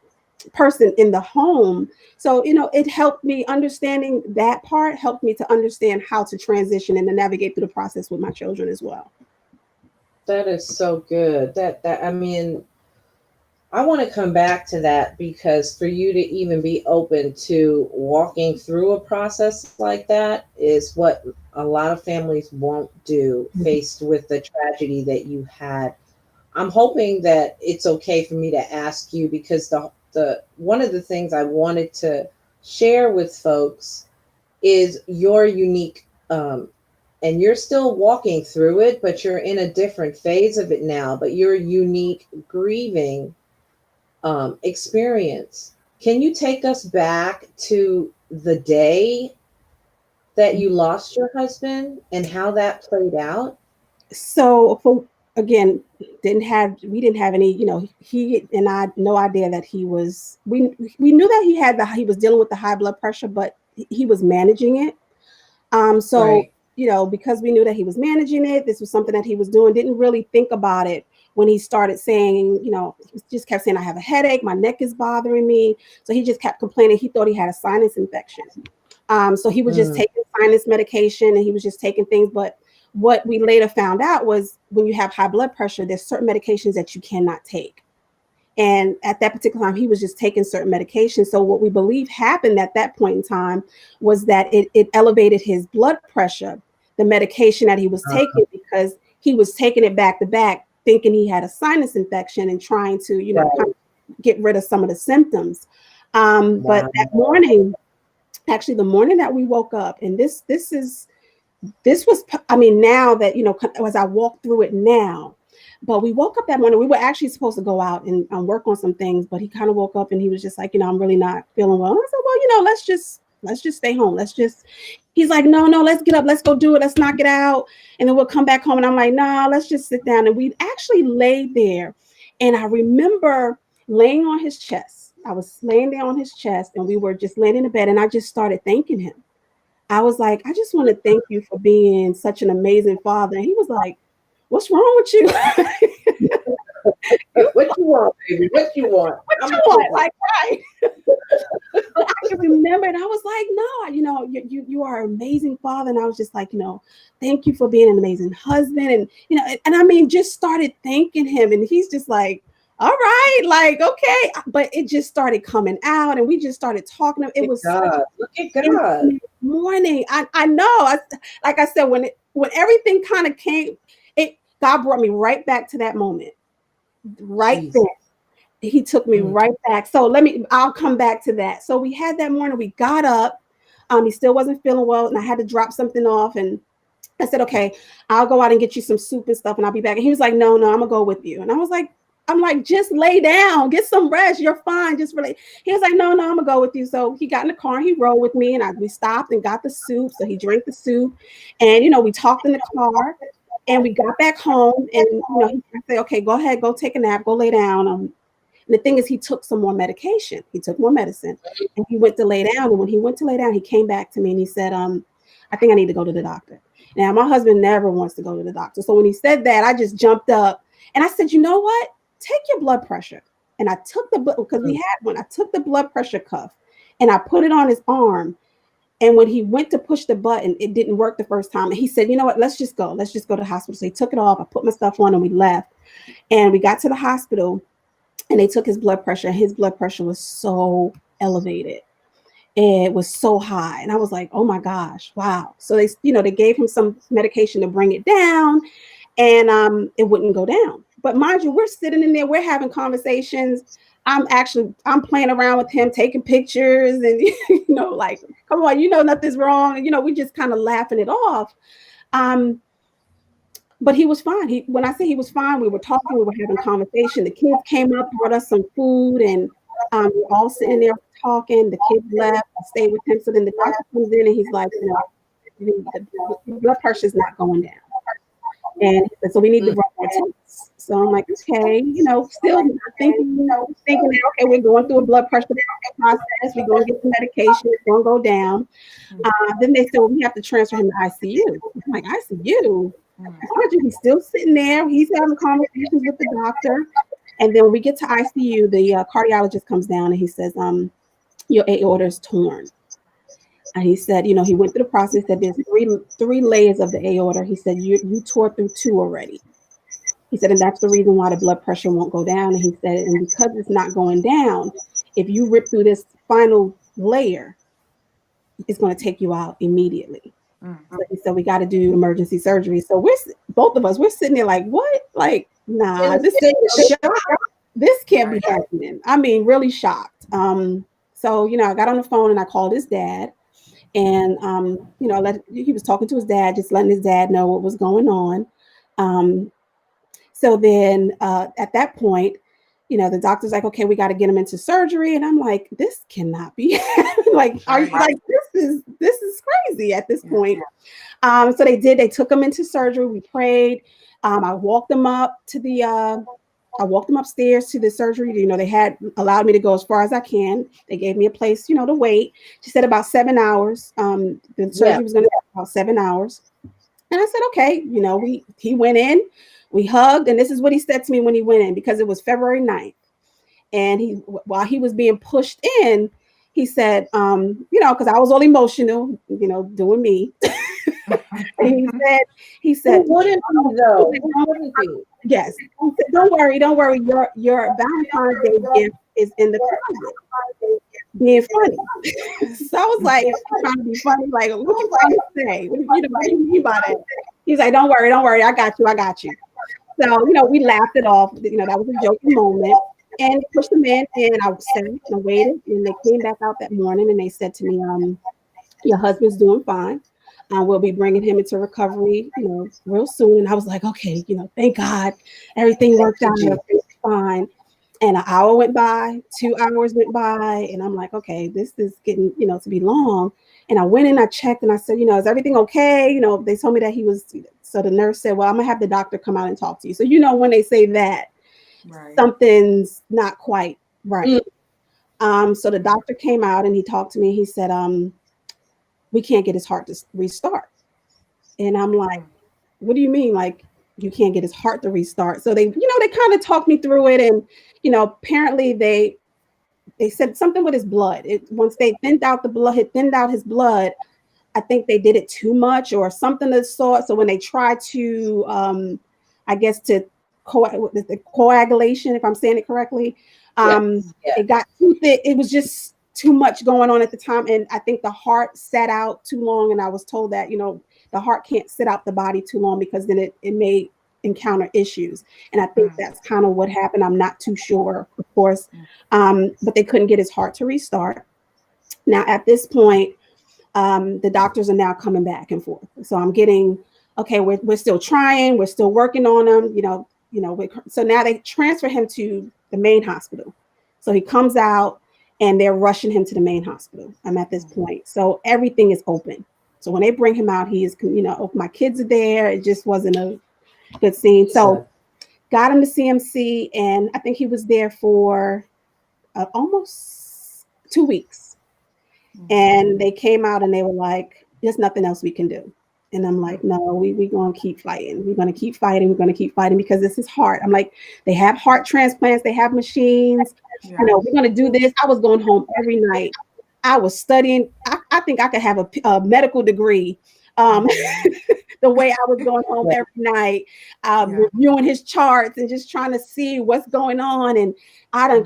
person in the home. So, it helped me understanding that part, helped me to understand how to transition and to navigate through the process with my children as well. That is so good. I mean, I want to come back to that because for you to even be open to walking through a process like that is what a lot of families won't do faced with the tragedy that you had. I'm hoping that it's okay for me to ask you because the one of the things I wanted to share with folks is your unique and you're still walking through it, but you're in a different phase of it now, but your unique grieving experience. Can you take us back to the day that you lost your husband and how that played out? So again, we didn't have any, he and I no idea that he was, we knew that he was dealing with the high blood pressure, but he was managing it. Right. Because we knew that he was managing it, this was something that he was doing, didn't really think about it when he started saying, he just kept saying, I have a headache, my neck is bothering me. So he just kept complaining. He thought he had a sinus infection. So he was just taking sinus medication and he was just taking things. But what we later found out was when you have high blood pressure, there's certain medications that you cannot take. And at that particular time, he was just taking certain medications. So what we believe happened at that point in time was that it elevated his blood pressure, the medication that he was taking, because he was taking it back to back, thinking he had a sinus infection and trying to, kind of get rid of some of the symptoms. But that morning, actually the morning that we woke up, and this was, I mean, now that, as I walk through it now, but we woke up that morning, we were actually supposed to go out and work on some things, but he kind of woke up and he was just like, I'm really not feeling well. And I said, well, let's just stay home. He's like, no, let's get up. Let's go do it. Let's knock it out. And then we'll come back home. And I'm like, no, let's just sit down. And we actually laid there. And I remember laying on his chest. I was laying there on his chest and we were just laying in the bed. And I just started thanking him. I was like, I just want to thank you for being such an amazing father. And he was like, what's wrong with you? What you want, baby? What you want? What you want? Like, right. But I can remember, and I was like, no, you are an amazing father. And I was just like, thank you for being an amazing husband. And, and I mean, just started thanking him. And he's just like, all right, like, okay. But it just started coming out and we just started talking. It was look at God. Morning. I know. Like I said, when everything kind of came, God brought me right back to that moment. Right there. He took me right back. So I'll come back to that. So we had that morning, we got up. He still wasn't feeling well and I had to drop something off. And I said, okay, I'll go out and get you some soup and stuff and I'll be back. And he was like, no, I'm gonna go with you. And I'm like, just lay down, get some rest. You're fine. Just really. He was like, no, I'm gonna go with you. So he got in the car and he rode with me and we stopped and got the soup. So he drank the soup and, we talked in the car. And we got back home, and I said, okay, go ahead, go take a nap, go lay down. And the thing is, he took some more medication. He took more medicine, and he went to lay down. And when he went to lay down, he came back to me and he said, I think I need to go to the doctor. Now, my husband never wants to go to the doctor. So when he said that, I just jumped up and I said, you know what? Take your blood pressure. And I took because we had one, I took the blood pressure cuff and I put it on his arm. And when he went to push the button, it didn't work the first time. And he said, you know what, let's just go to the hospital. So he took it off. I put my stuff on and we left. And we got to the hospital and they took his blood pressure. And his blood pressure was so elevated. It was so high. And I was like, oh my gosh, wow. So they gave him some medication to bring it down and it wouldn't go down. But mind you, we're sitting in there, we're having conversations. I'm playing around with him, taking pictures and, like, come on, nothing's wrong. And, we just kind of laughing it off. But he was fine. When I say he was fine, we were talking, we were having conversation. The kids came up, brought us some food, and we were all sitting there talking. The kids left, I stayed with him. So then the doctor comes in and he's like, the blood pressure is not going down. And he said, so we need to run more tests. So I'm like, okay, still thinking, okay, we're going through a blood pressure process. We're going to get some medication. It's going to go down. Then they said, well, we have to transfer him to ICU. I'm like, ICU? He's still sitting there. He's having conversations with the doctor. And then when we get to ICU, the cardiologist comes down and he says, your aorta is torn. And he said, he went through the process, that there's three layers of the aorta. He said, you tore through 2 already. He said, and that's the reason why the blood pressure won't go down. And he said, and because it's not going down, if you rip through this final layer, it's going to take you out immediately. So he said, we got to do emergency surgery. So both of us, we're sitting there like, what? Like, nah, this can't be happening. I mean, really shocked. So, I got on the phone and I called his dad. And, he was talking to his dad, just letting his dad know what was going on. So then at that point, the doctor's like, okay, we got to get him into surgery. And I'm like, this cannot be like, this is crazy at this point. So they took him into surgery. We prayed. I walked him upstairs to the surgery. They had allowed me to go as far as I can. They gave me a place, to wait. She said about 7 hours. The surgery was going to take about 7 hours. And I said, okay, he went in, we hugged. And this is what he said to me when he went in, because it was February 9th. And while he was being pushed in, he said, because I was all emotional, doing me. And he said, wouldn't he though? Yes. He said, don't worry. Your Valentine's Day gift is in the closet. Being funny. So I was like, trying to be funny, like, what you trying to say? What do you mean by that? He's like, don't worry, I got you. So, we laughed it off. That was a joking moment. And pushed them in, and I sat and waited. And they came back out that morning and they said to me, your husband's doing fine. We'll be bringing him into recovery, real soon. And I was like, okay, thank God, everything worked out, everything's fine. And an hour went by, 2 hours went by, and I'm like, okay, this is getting, to be long. And I went in, I checked, and I said, is everything okay? They told me that he was. So the nurse said, well, I'm gonna have the doctor come out and talk to you. So when they say that, right, something's not quite right. So the doctor came out and he talked to me. He said, we can't get his heart to restart. And I'm like, what do you mean? Like, you can't get his heart to restart? So they kind of talked me through it. And, apparently they said something with his blood. Once they thinned out his blood, I think they did it too much or something of the sort. So when they tried to, to the coagulation, if I'm saying it correctly, it got too thick. It was just too much going on at the time. And I think the heart sat out too long. And I was told that, the heart can't sit out the body too long because then it may encounter issues. And I think that's kind of what happened. I'm not too sure, of course. But they couldn't get his heart to restart. Now, at this point, the doctors are now coming back and forth. So I'm getting, okay, we're still trying. We're still working on him, so now they transfer him to the main hospital. So he comes out and they're rushing him to the main hospital. I'm at this point. So everything is open. So when they bring him out, he is, my kids are there. It just wasn't good scene. So got him to CMC, and I think he was there for almost 2 weeks. And they came out and they were like, there's nothing else we can do. And I'm like, no, we're going to keep fighting. We're going to keep fighting. We're going to keep fighting because this is hard. I'm like, they have heart transplants. They have machines. You know, we're going to do this. I was going home every night. I was studying. I think I could have a medical degree. The way I was going home every night, reviewing his charts and just trying to see what's going on. And I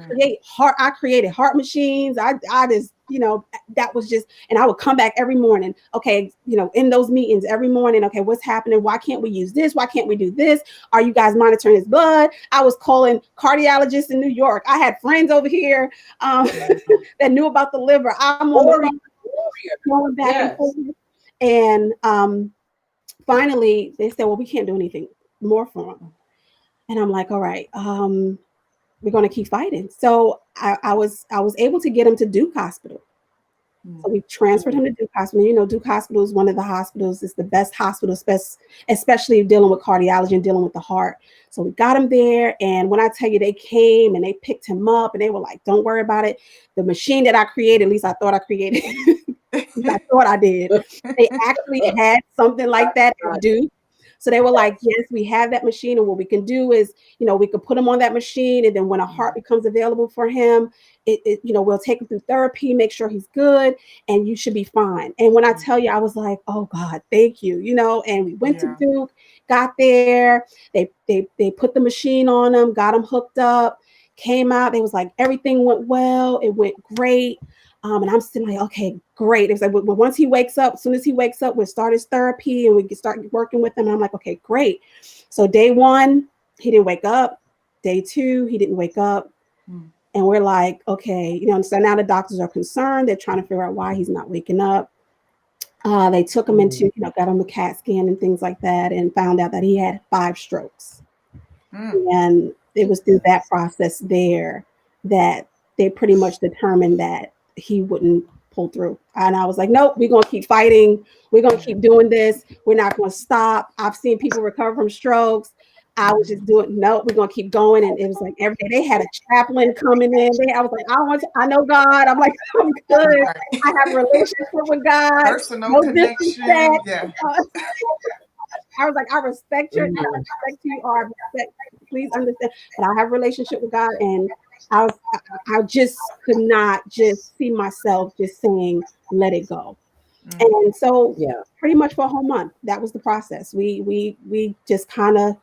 created heart machines. I just, you know, that was just, and I would come back every morning. Okay, you know, in those meetings every morning. Okay, what's happening? Why can't we use this? Why can't we do this? Are you guys monitoring his blood? I was calling cardiologists in New York. I had friends over here that knew about the liver. I'm on the going back and forth. And finally, they said, well, we can't do anything more for him. And I'm like, all right, we're going to keep fighting. So I was able to get him to Duke Hospital. So we transferred him to Duke Hospital. You know, Duke Hospital is one of the hospitals. It's the best hospital, especially dealing with cardiology and dealing with the heart. So we got him there. And when I tell you, they came and they picked him up and they were like, don't worry about it. The machine that I created, at least I thought I created, I thought I did. They actually had something like that at Duke. So they were like, yes, we have that machine. And what we can do is, you know, we could put him on that machine. And then when a heart becomes available for him, you know, we'll take him through therapy, make sure he's good, and you should be fine. And when I tell you, I was like, oh God, thank you, you know, and we went to Duke, got there, they put the machine on him, got him hooked up, came out. They was like, everything went well. It went great. And I'm still like, okay, great. It was like, well, once he wakes up, as soon as he wakes up, we'll start his therapy and we can start working with him. And I'm like, okay, great. So day 1, he didn't wake up. Day 2, he didn't wake up. And we're like, okay, you know, so now the doctors are concerned. They're trying to figure out why he's not waking up. They took him into, you know, got him a CAT scan and things like that and found out that he had 5 strokes. And it was through that process there that they pretty much determined that he wouldn't pull through. And I was like, nope, we're going to keep fighting. We're going to keep doing this. We're not going to stop. I've seen people recover from strokes. I was just doing, nope, we're going to keep going. And it was like every day they had a chaplain coming in. I was like, I know God. I'm like, I'm good. I have a relationship with God. Personal connection. Yeah. I was like, I respect you. I respect you. Or I respect, please understand. But I have a relationship with God. And I just could not just see myself just saying, let it go. And so pretty much for a whole month, that was the process. We just kind of,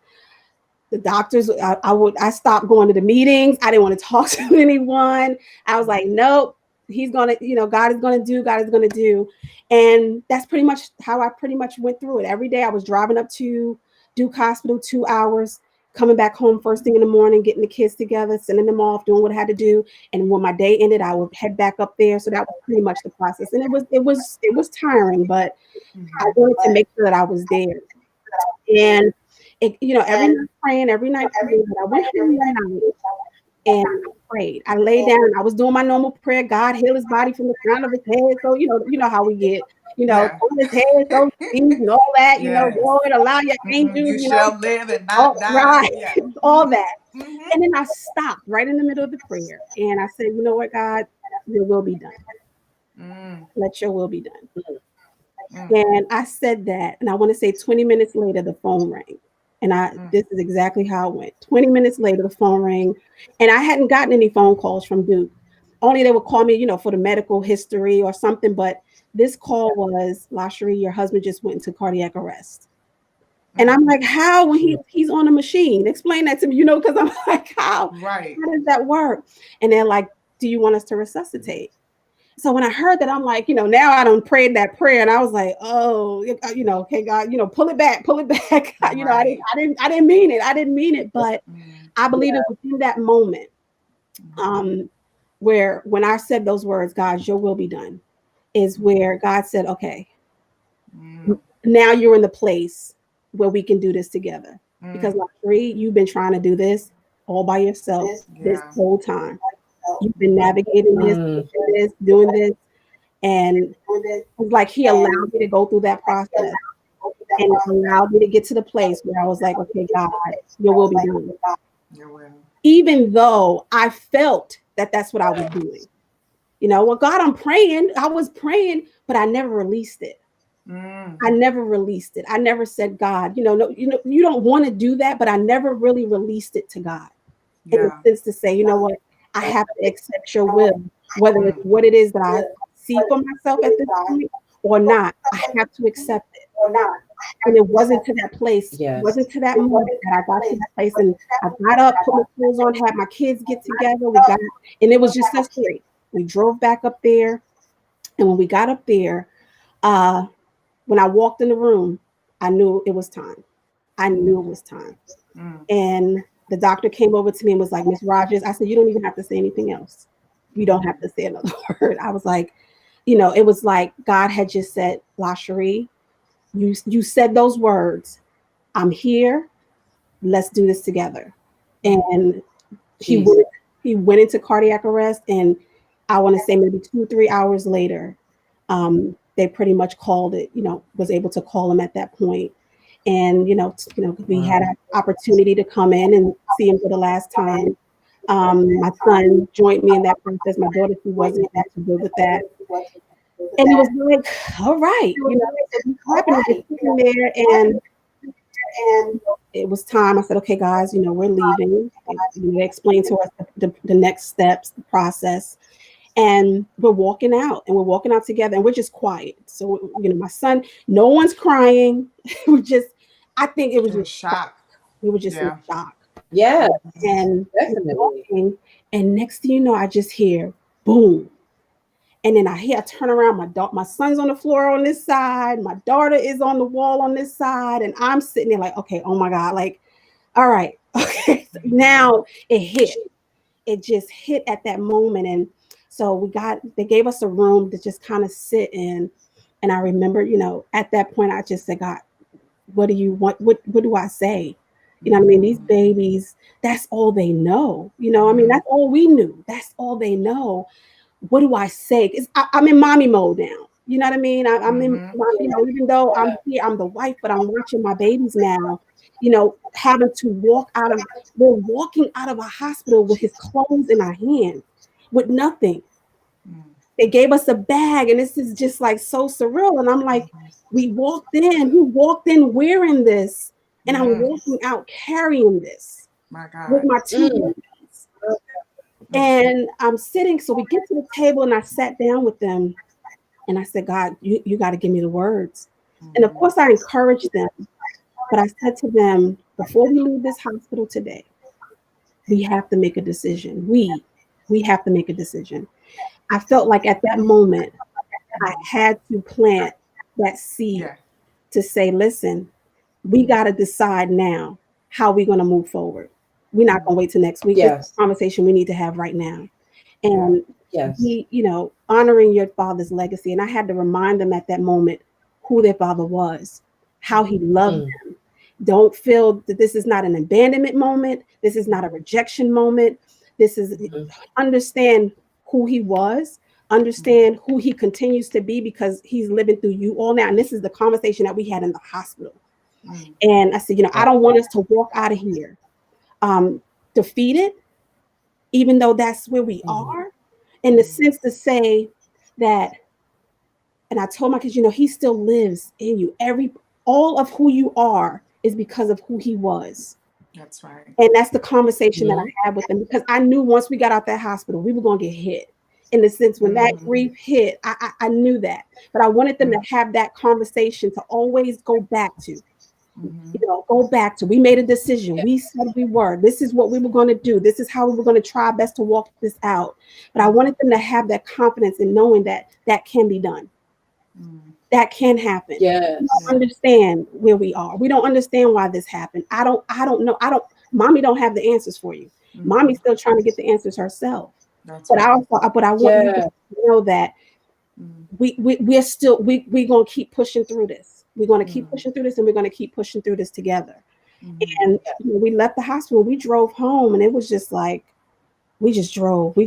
the doctors, I stopped going to the meetings. I didn't want to talk to anyone. I was like, nope, he's going to, you know, God is going to do. And that's pretty much how I pretty much went through it. Every day I was driving up to Duke Hospital, 2 hours, coming back home first thing in the morning, getting the kids together, sending them off, doing what I had to do. And when my day ended, I would head back up there. So that was pretty much the process. And it was tiring, but I wanted to make sure that I was there. And it, you know, every night praying, but I went home that night and I prayed. I lay down. I was doing my normal prayer. God heal his body from the crown of his head. So you know how we get. You know, on his head, those things and all that, you know, Lord, allow your angels, you shall live and not die. Right, all that. And then I stopped right in the middle of the prayer. And I said, you know what, God, your will be done. Let your will be done. And I said that, and I want to say 20 minutes later, the phone rang. And this is exactly how it went. 20 minutes later, the phone rang, and I hadn't gotten any phone calls from Duke. Only they would call me, you know, for the medical history or something. But this call was, LaSharie, your husband just went into cardiac arrest. And I'm like, how when he's on a machine? Explain that to me, you know, because I'm like, how? Right. How does that work? And they're like, do you want us to resuscitate? So when I heard that, I'm like, you know, now I done prayed that prayer, and I was like, oh, you know, okay, God, you know, pull it back. You know, I didn't mean it, but I believe it was in that moment, where when I said those words, God, your will be done, is where God said, okay, now you're in the place where we can do this together. Because LaSharie, you've been trying to do this all by yourself this whole time. You've been navigating this, doing this, and it's like he allowed me to go through that process. and allowed me to get to the place where I was like, okay, God, your will be done. Your will. Even though I felt that that's what I was doing. You know, well, God, I was praying, but I never released it. I never released it. I never said, God, you don't want to do that, but I never really released it to God. In the sense to say, you know what, I have to accept your will, whether it's what it is that I see for myself at this point or not. I have to accept it. And it wasn't to that place, it wasn't to that moment that I got to that place and I got up, put my clothes on, had my kids get together, and it was just us three. We drove back up there, and when we got up there, when I walked in the room, I knew it was time. I knew it was time. And the doctor came over to me and was like, Miss Rogers, I said, you don't even have to say anything else. You don't have to say another word. I was like, it was like God had just said, LaSharie, you said those words. I'm here. Let's do this together. And he went into cardiac arrest, and I want to say maybe 2-3 hours later, they pretty much called it, was able to call him at that point. And, we had an opportunity to come in and see him for the last time. My son joined me in that process. My daughter, who wasn't able to deal with that. And it was like, all right, sitting there, and it was time. I said, okay, guys, we're leaving. They explained to us the next steps, the process. And we're walking out together, and we're just quiet. So, my son, no one's crying. I think it was just shock. We were just in shock. Yeah. And walking, and next thing you know, I just hear boom. And then I turn around, my son's on the floor on this side, my daughter is on the wall on this side, and I'm sitting there like, okay, oh my God, like, all right, okay. So now it just hit at that moment. And so they gave us a room to just kind of sit in. And I remember, at that point, I just said, God, what do you want? What do I say? You know what I mean? These babies, that's all they know. That's all we knew. That's all they know. What do I say? Because I'm in mommy mode now. You know what I mean? I'm in, even though I'm here, I'm the wife, but I'm watching my babies now, having to we're walking out of a hospital with his clothes in our hand, with nothing. They gave us a bag, and this is just like so surreal. And I'm like, he walked in wearing this, and I'm walking out carrying this with my two babies. And I'm sitting, so we get to the table, and I sat down with them, and I said, God, you got to give me the words. And of course, I encouraged them, but I said to them, before we leave this hospital today, we have to make a decision. We have to make a decision. I felt like at that moment, I had to plant that seed to say, listen, we got to decide now how we're going to move forward. We're not going to wait till next week. It's a conversation we need to have right now. And honoring your father's legacy. And I had to remind them at that moment who their father was, how he loved them. Don't feel that this is not an abandonment moment. This is not a rejection moment. This is understand who he was, understand who he continues to be, because he's living through you all now. And this is the conversation that we had in the hospital. And I said, I don't want us to walk out of here defeated, even though that's where we are, in the sense to say that, and I told my kids, he still lives in you. All of who you are is because of who he was. That's right. And that's the conversation that I had with them, because I knew once we got out that hospital, we were going to get hit. In the sense, when that grief hit, I knew that. But I wanted them to have that conversation to always go back to. We made a decision. We said this is what we were going to do. This is how we were going to try our best to walk this out. But I wanted them to have that confidence in knowing that can be done. That can happen. Yeah. We don't understand where we are. We don't understand why this happened. I don't know. Mommy don't have the answers for you. Mommy's still trying to get the answers herself. But I want you to know that we're going to keep pushing through this. We're going to keep pushing through this, and we're going to keep pushing through this together. And we left the hospital, we drove home, and it was just like, we just drove. We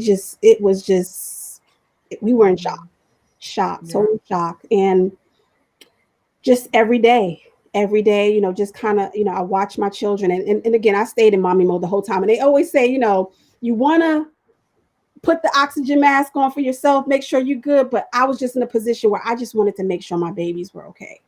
were in shock, total shock. And just every day, every day, just kind of, I watch my children. And again, I stayed in mommy mode the whole time. And they always say, you want to put the oxygen mask on for yourself, make sure you're good. But I was just in a position where I just wanted to make sure my babies were okay.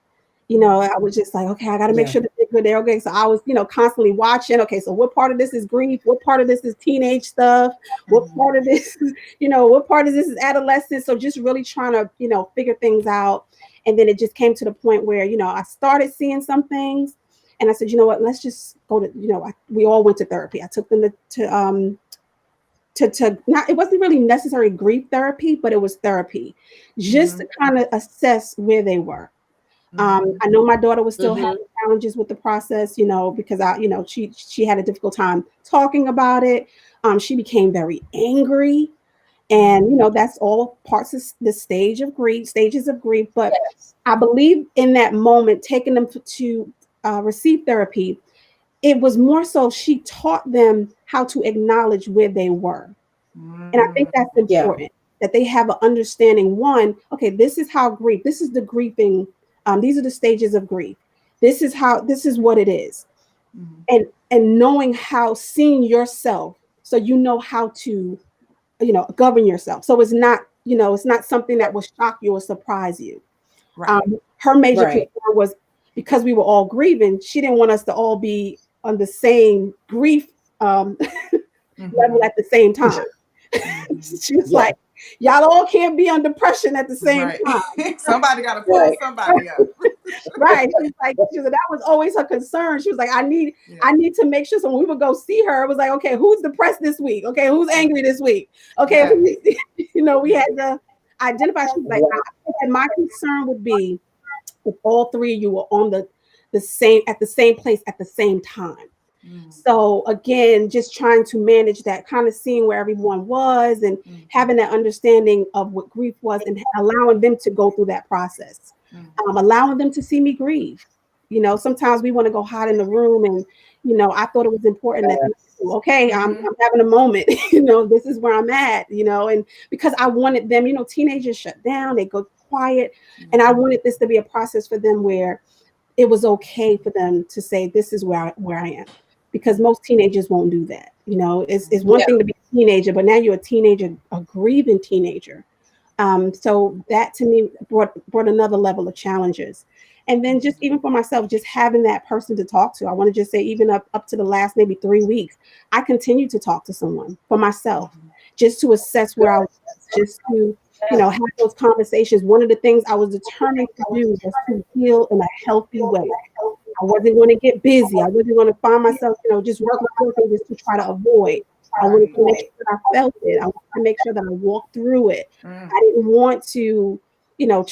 I was just like, okay, I got to make sure that they're good. They're okay. So I was, constantly watching. Okay, so what part of this is grief? What part of this is teenage stuff? What part of this, what part of this is adolescence? So just really trying to, figure things out. And then it just came to the point where, I started seeing some things, and I said, you know what, let's just go to, we all went to therapy. I took them to not, it wasn't really necessary grief therapy, but it was therapy just to kind of assess where they were. I know my daughter was still having challenges with the process, because she had a difficult time talking about it. She became very angry, and that's all parts of the stages of grief. But I believe in that moment, taking them to receive therapy, it was more so she taught them how to acknowledge where they were, and I think that's important that they have an understanding. One, okay, this is the grieving. These are the stages of grief. This is what it is. And knowing how, seeing yourself, so how to, govern yourself. So it's not, it's not something that will shock you or surprise you. Right. Her major concern was, because we were all grieving, she didn't want us to all be on the same grief level at the same time. She was like, y'all all can't be on depression at the same time. Somebody got to pull somebody up. Right. She was like, that was always her concern. She was like, I need to make sure. So when we would go see her, it was like, okay, who's depressed this week? Okay, who's angry this week? Okay, we had to identify. She was like, my concern would be if all three of you were on the same place at the same time. So again, just trying to manage that, kind of seeing where everyone was and having that understanding of what grief was, and allowing them to go through that process, allowing them to see me grieve. Sometimes we want to go hide in the room, and I thought it was important that okay, I'm having a moment. This is where I'm at. And because I wanted them, teenagers shut down, they go quiet, and I wanted this to be a process for them where it was okay for them to say, this is where I am. Because most teenagers won't do that. It's one thing to be a teenager, but now you're a teenager, a grieving teenager. So that to me brought another level of challenges. And then just even for myself, just having that person to talk to. I want to just say, even up to the last maybe 3 weeks, I continue to talk to someone for myself, just to assess where I was, just to have those conversations. One of the things I was determined to do was to heal in a healthy way. I wasn't going to get busy. I wasn't going to find myself, just working just to try to avoid. I wanted to make sure that I felt it. I wanted to make sure that I walked through it. I didn't want to,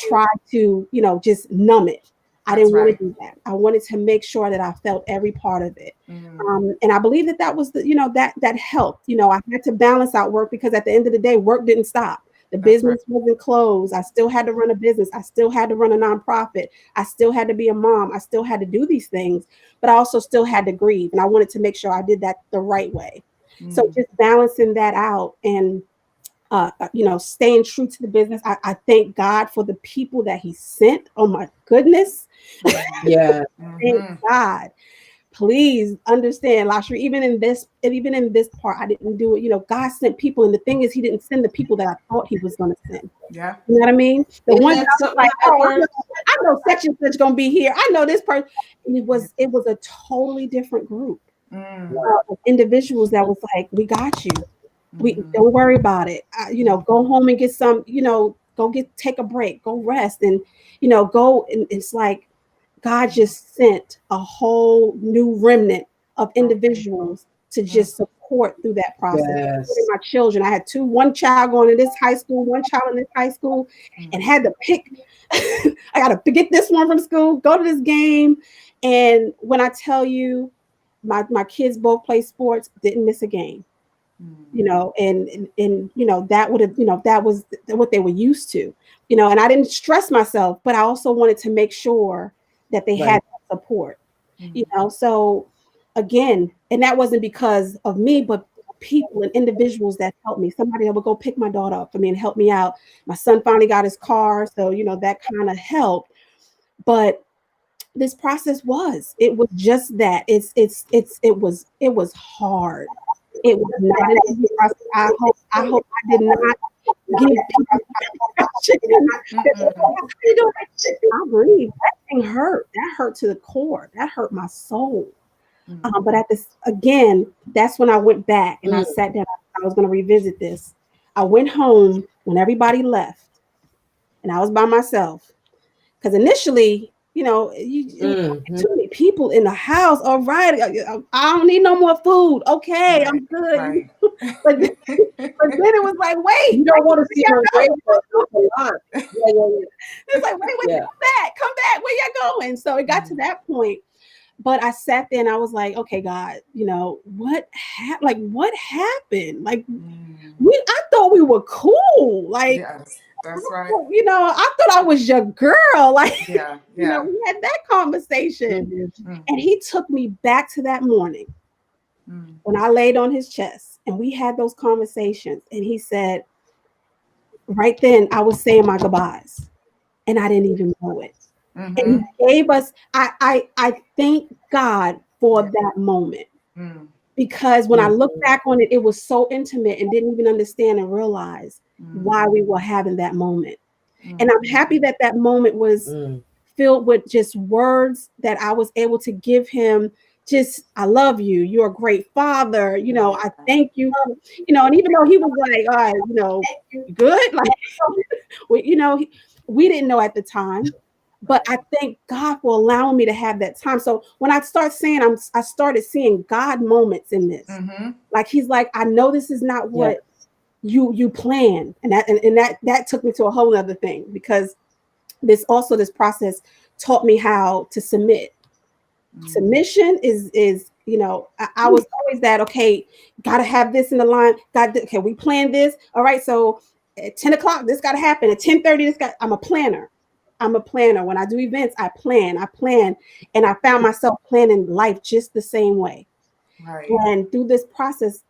try to, just numb it. I didn't want to do that. I wanted to make sure that I felt every part of it. And I believe that was that helped. I had to balance out work, because at the end of the day, work didn't stop. The business wasn't closed. I still had to run a business. I still had to run a nonprofit. I still had to be a mom. I still had to do these things, but I also still had to grieve. And I wanted to make sure I did that the right way. So just balancing that out and, staying true to the business. I thank God for the people that he sent. Oh my goodness. Yeah. Thank God. Please understand, Lashri, even in this part, I didn't do it. God sent people. And the thing is, he didn't send the people that I thought he was going to send. Yeah. You know what I mean? The one that I was like, I know such and such going to be here. I know this person. And it was a totally different group of individuals that was like, we got you. We don't worry about it. Go home and get some, take a break, go rest, and, go. And it's like, God just sent a whole new remnant of individuals to just support through that process. Yes. My children, I had one child going to this high school, one child in this high school, and had to pick. I got to get this one from school, go to this game. And when I tell you, my kids both play sports, didn't miss a game. And that would have, that was what they were used to, and I didn't stress myself, but I also wanted to make sure that they had support, so again, and that wasn't because of me, but people and individuals that helped me. Somebody that would go pick my daughter up for me and help me out. My son finally got his car, so that kind of helped. But this process it was just that. It was hard. It was not an easy process. I hope I did not give people I breathe. That thing hurt. That hurt to the core. That hurt my soul. But at this again, that's when I went back and I sat down. I was going to revisit this. I went home when everybody left, and I was by myself. Because initially, you know, too many people in the house. All right, I don't need no more food. Okay, I'm good. Right. but then it was like, wait, you don't want to see her wait for a lot. It's like, wait, come back. Where you going? So it got to that point. But I sat there and I was like, okay, God, you know, what happened? Like, I thought we were cool. Like, yes, that's right. You know, I thought I was your girl. Like, yeah. You know, we had that conversation. And he took me back to that morning when I laid on his chest and we had those conversations. And he said, right then I was saying my goodbyes and I didn't even know it. And he gave us, I thank God for that moment. Because when I look back on it, it was so intimate and didn't even understand and realize why we were having that moment. And I'm happy that that moment was filled with just words that I was able to give him. Just, I love you. You're a great father. You know, I thank you. You know, and even though he was like, all right, you know, good. Like, you know, we didn't know at the time. But I thank God for allowing me to have that time. So when I start saying, I started seeing God moments in this. Like he's like, I know this is not what you planned, and that took me to a whole other thing, because this process taught me how to submit. Submission is you know, I was always that, okay, gotta have this in the line. Okay, we planned this. All right, so at 10 o'clock, this gotta happen. At 10:30, I'm a planner. When I do events, I plan, and I found myself planning life just the same way. Right. And through this process,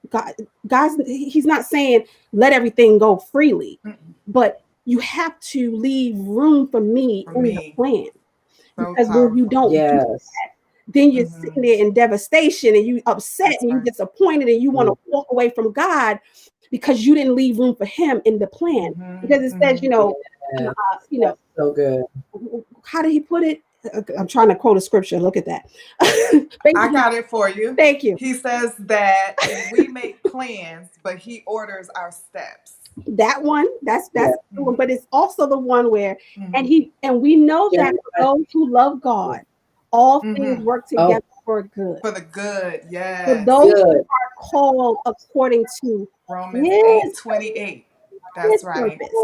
God's he's not saying let everything go freely, but you have to leave room for me in the plan. So because powerful. When you don't do that, then you're sitting there in devastation and you upset and you're disappointed and you want to walk away from God because you didn't leave room for him in the plan. Because it says, you know, so good. How did he put it? I'm trying to quote a scripture. Look at that. I got it for you. Thank you. He says that we make plans, but he orders our steps. That one, that's the one, but it's also the one where, and we know that for those who love God, all things work together for good. For the good, yes. For those who are called according to Romans 8:28. That's right. Purpose.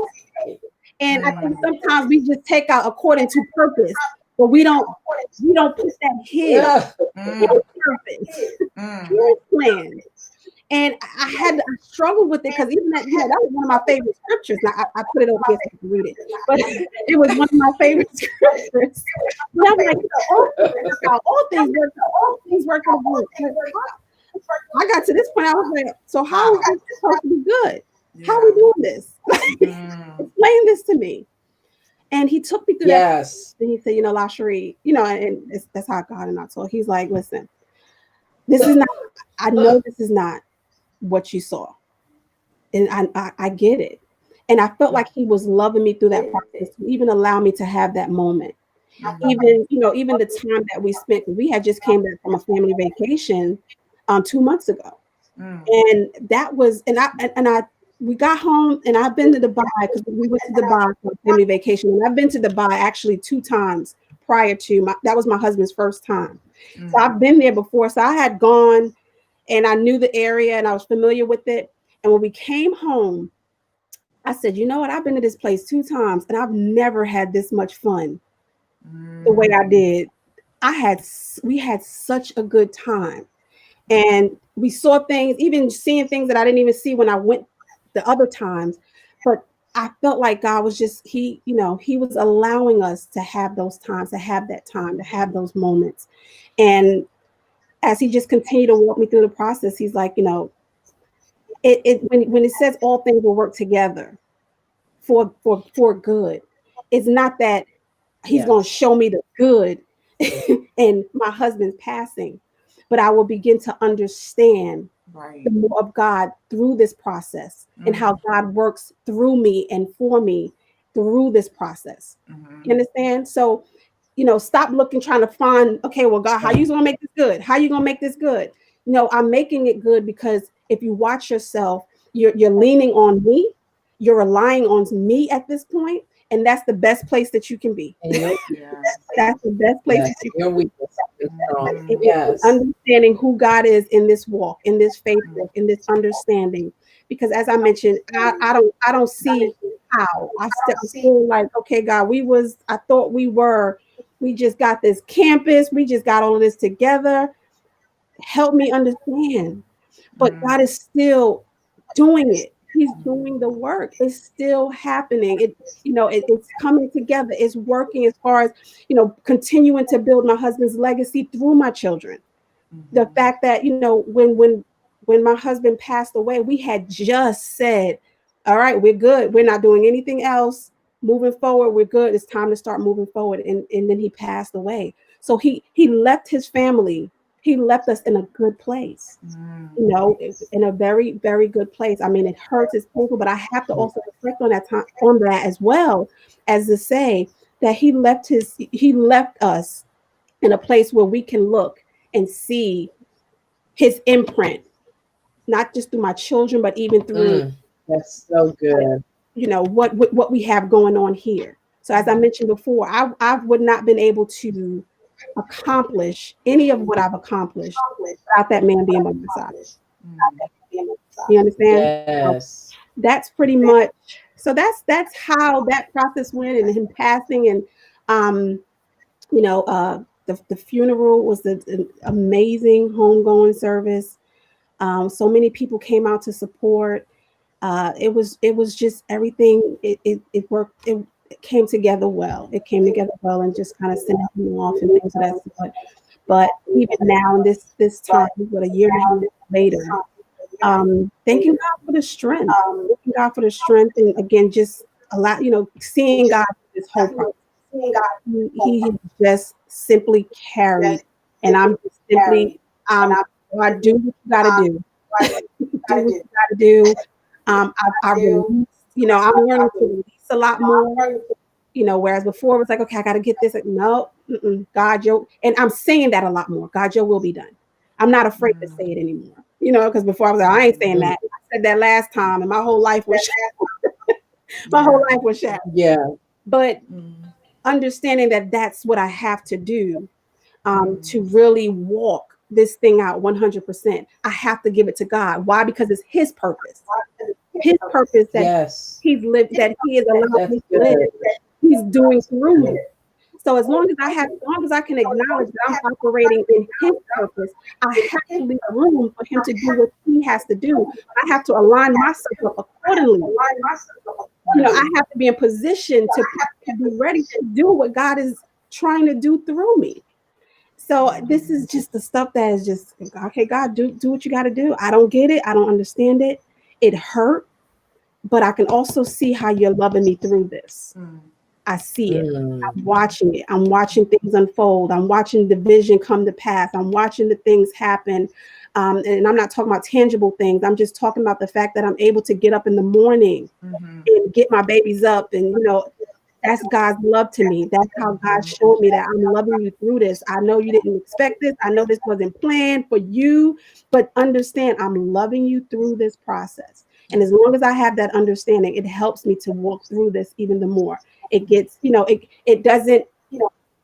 And I think sometimes we just take out according to purpose, but we don't put that here. Purpose. His plan. And I struggled with it because even that was one of my favorite scriptures. Now I put it over here so you can read it, but it was one of my favorite scriptures. But I'm like, all things work for good. I got to this point, I was like, so how is this supposed to be good? How are we doing this? Explain this to me. And he took me through that. And he said, you know, LaSharie, you know, and that's how God and I told. He's like, listen, this is not, I know this is not what you saw. And I get it. And I felt like he was loving me through that process to even allow me to have that moment. Even the time that we spent, we had just came back from a family vacation 2 months ago. And that was, we got home, and I've been to Dubai because we went to Dubai for a family vacation. And I've been to Dubai actually 2 times prior to that was my husband's first time. So I've been there before. So I had gone and I knew the area and I was familiar with it. And when we came home, I said, you know what? I've been to this place 2 times and I've never had this much fun the way I did. We had such a good time. And we saw things, even seeing things that I didn't even see when I went the other times. But I felt like God was just, he was allowing us to have those times, to have that time, to have those moments. And as he just continued to walk me through the process, he's like, you know, when it says all things will work together for good, it's not that he's going to show me the good. and my husband's passing, but I will begin to understand Right. the more of God through this process and how God works through me and for me through this process. Mm-hmm. You understand? So, stop looking, trying to find, okay, well, God, how you gonna make this good? How you gonna make this good? No, I'm making it good because if you watch yourself, you're leaning on me, you're relying on me at this point, and that's the best place that you can be. And your Yeah. That's the best place yes, that you your weakness is strong. Mhm. Yes. understanding who God is in this walk, in this faith walk, in this understanding. Because as I mentioned, I don't see how. I'm still like, okay, God, I thought we just got this campus, we just got all of this together. Help me understand. But God is still doing it. He's doing the work. It's still happening. It's coming together. It's working as far as, continuing to build my husband's legacy through my children. The Mhm. fact that, when my husband passed away, we had just said, all right, we're good. We're not doing anything else. Moving forward, we're good. It's time to start moving forward. And then he passed away. So he left his family. He left us in a good place, in a very, very good place. I mean, it hurts, it's painful, but I have to also reflect on that as well, as to say that he left us in a place where we can look and see his imprint, not just through my children, but even through, That's so good. what we have going on here. So as I mentioned before, I would not been able to accomplish any of what I've accomplished without that man being by my side. You understand? So Yes. that's pretty much, so that's how that process went, and him passing. And um the funeral was an amazing homegoing service. So many people came out to support. It was just everything. It worked. It came together well. It came together well, and just kind of sending him off and things of that sort. But even now, in this time, what, a year and a half later, thanking God for the strength, thanking God for the strength, and again, just a lot, seeing God through this whole process. He has just simply carried, and I'm just simply, God, do what you got to do. Do what you got to do. I release, I'm learning to release a lot more. Whereas before it was like, okay, I got to get this. Like, no, God, and I'm saying that a lot more. God, your will be done. I'm not afraid to say it anymore. Because before I was like, I ain't saying that. I said that last time, and my whole life was my whole life was shattered. Yeah. But understanding that that's what I have to do, to really walk this thing out 100%. I have to give it to God. Why? Because it's His purpose. His purpose that Yes. He's lived, that He is allowed That's me to live. good. He's doing through me. So as long as I can acknowledge that I'm operating in His purpose, I have to leave room for Him to do what He has to do. I have to align myself up accordingly. I have to be in position to be ready to do what God is trying to do through me. So this is just the stuff that is just, okay, God, do what you got to do. I don't get it. I don't understand it. It hurt, but I can also see how you're loving me through this. I see it. I'm watching it. I'm watching things unfold. I'm watching the vision come to pass. I'm watching the things happen. And I'm not talking about tangible things. I'm just talking about the fact that I'm able to get up in the morning and get my babies up. And, that's God's love to me. That's how God showed me that I'm loving you through this. I know you didn't expect this. I know this wasn't planned for you, but understand I'm loving you through this process. And as long as I have that understanding, it helps me to walk through this even the more. It gets, it doesn't,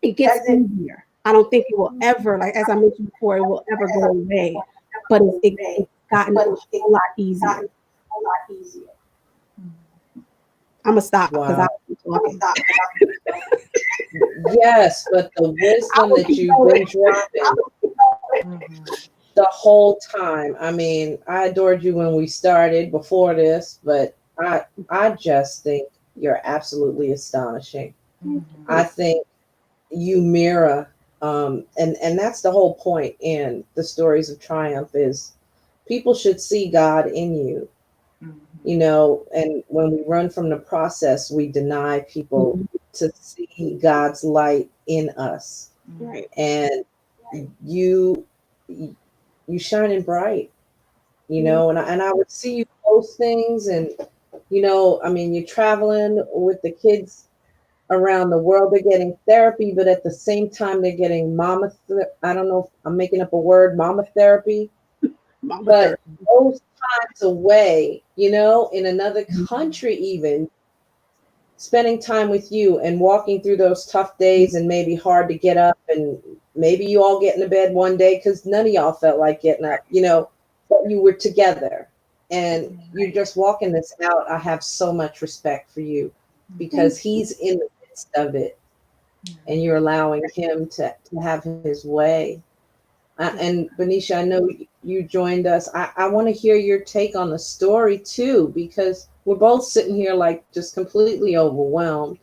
it gets easier. I don't think it will ever, like as I mentioned before, it will ever go away. But it's gotten a whole lot easier. I'm gonna stop because I'm talking. Yes, but the wisdom that you've been dropping the whole time. I mean, I adored you when we started before this, but I just think you're absolutely astonishing. I think you mirror, and that's the whole point in the stories of triumph is people should see God in you, and when we run from the process, we deny people to see God's light in us. Right. and you you shining bright, Mhm. and I would see you post things, and I mean, you're traveling with the kids around the world. They're getting therapy, but at the same time they're getting I don't know if I'm making up a word, mama therapy, Mama but therapy. those times away, in another Mhm. country, even spending time with you and walking through those tough days, and maybe hard to get up, and maybe you all get into bed one day because none of y'all felt like getting up, but you were together and you're just walking this out. I have so much respect for you Thank because you. he's in the midst of it, Yeah. and you're allowing him to have his way. And Benicia, I know you joined us. I want to hear your take on the story too, because we're both sitting here like just completely overwhelmed.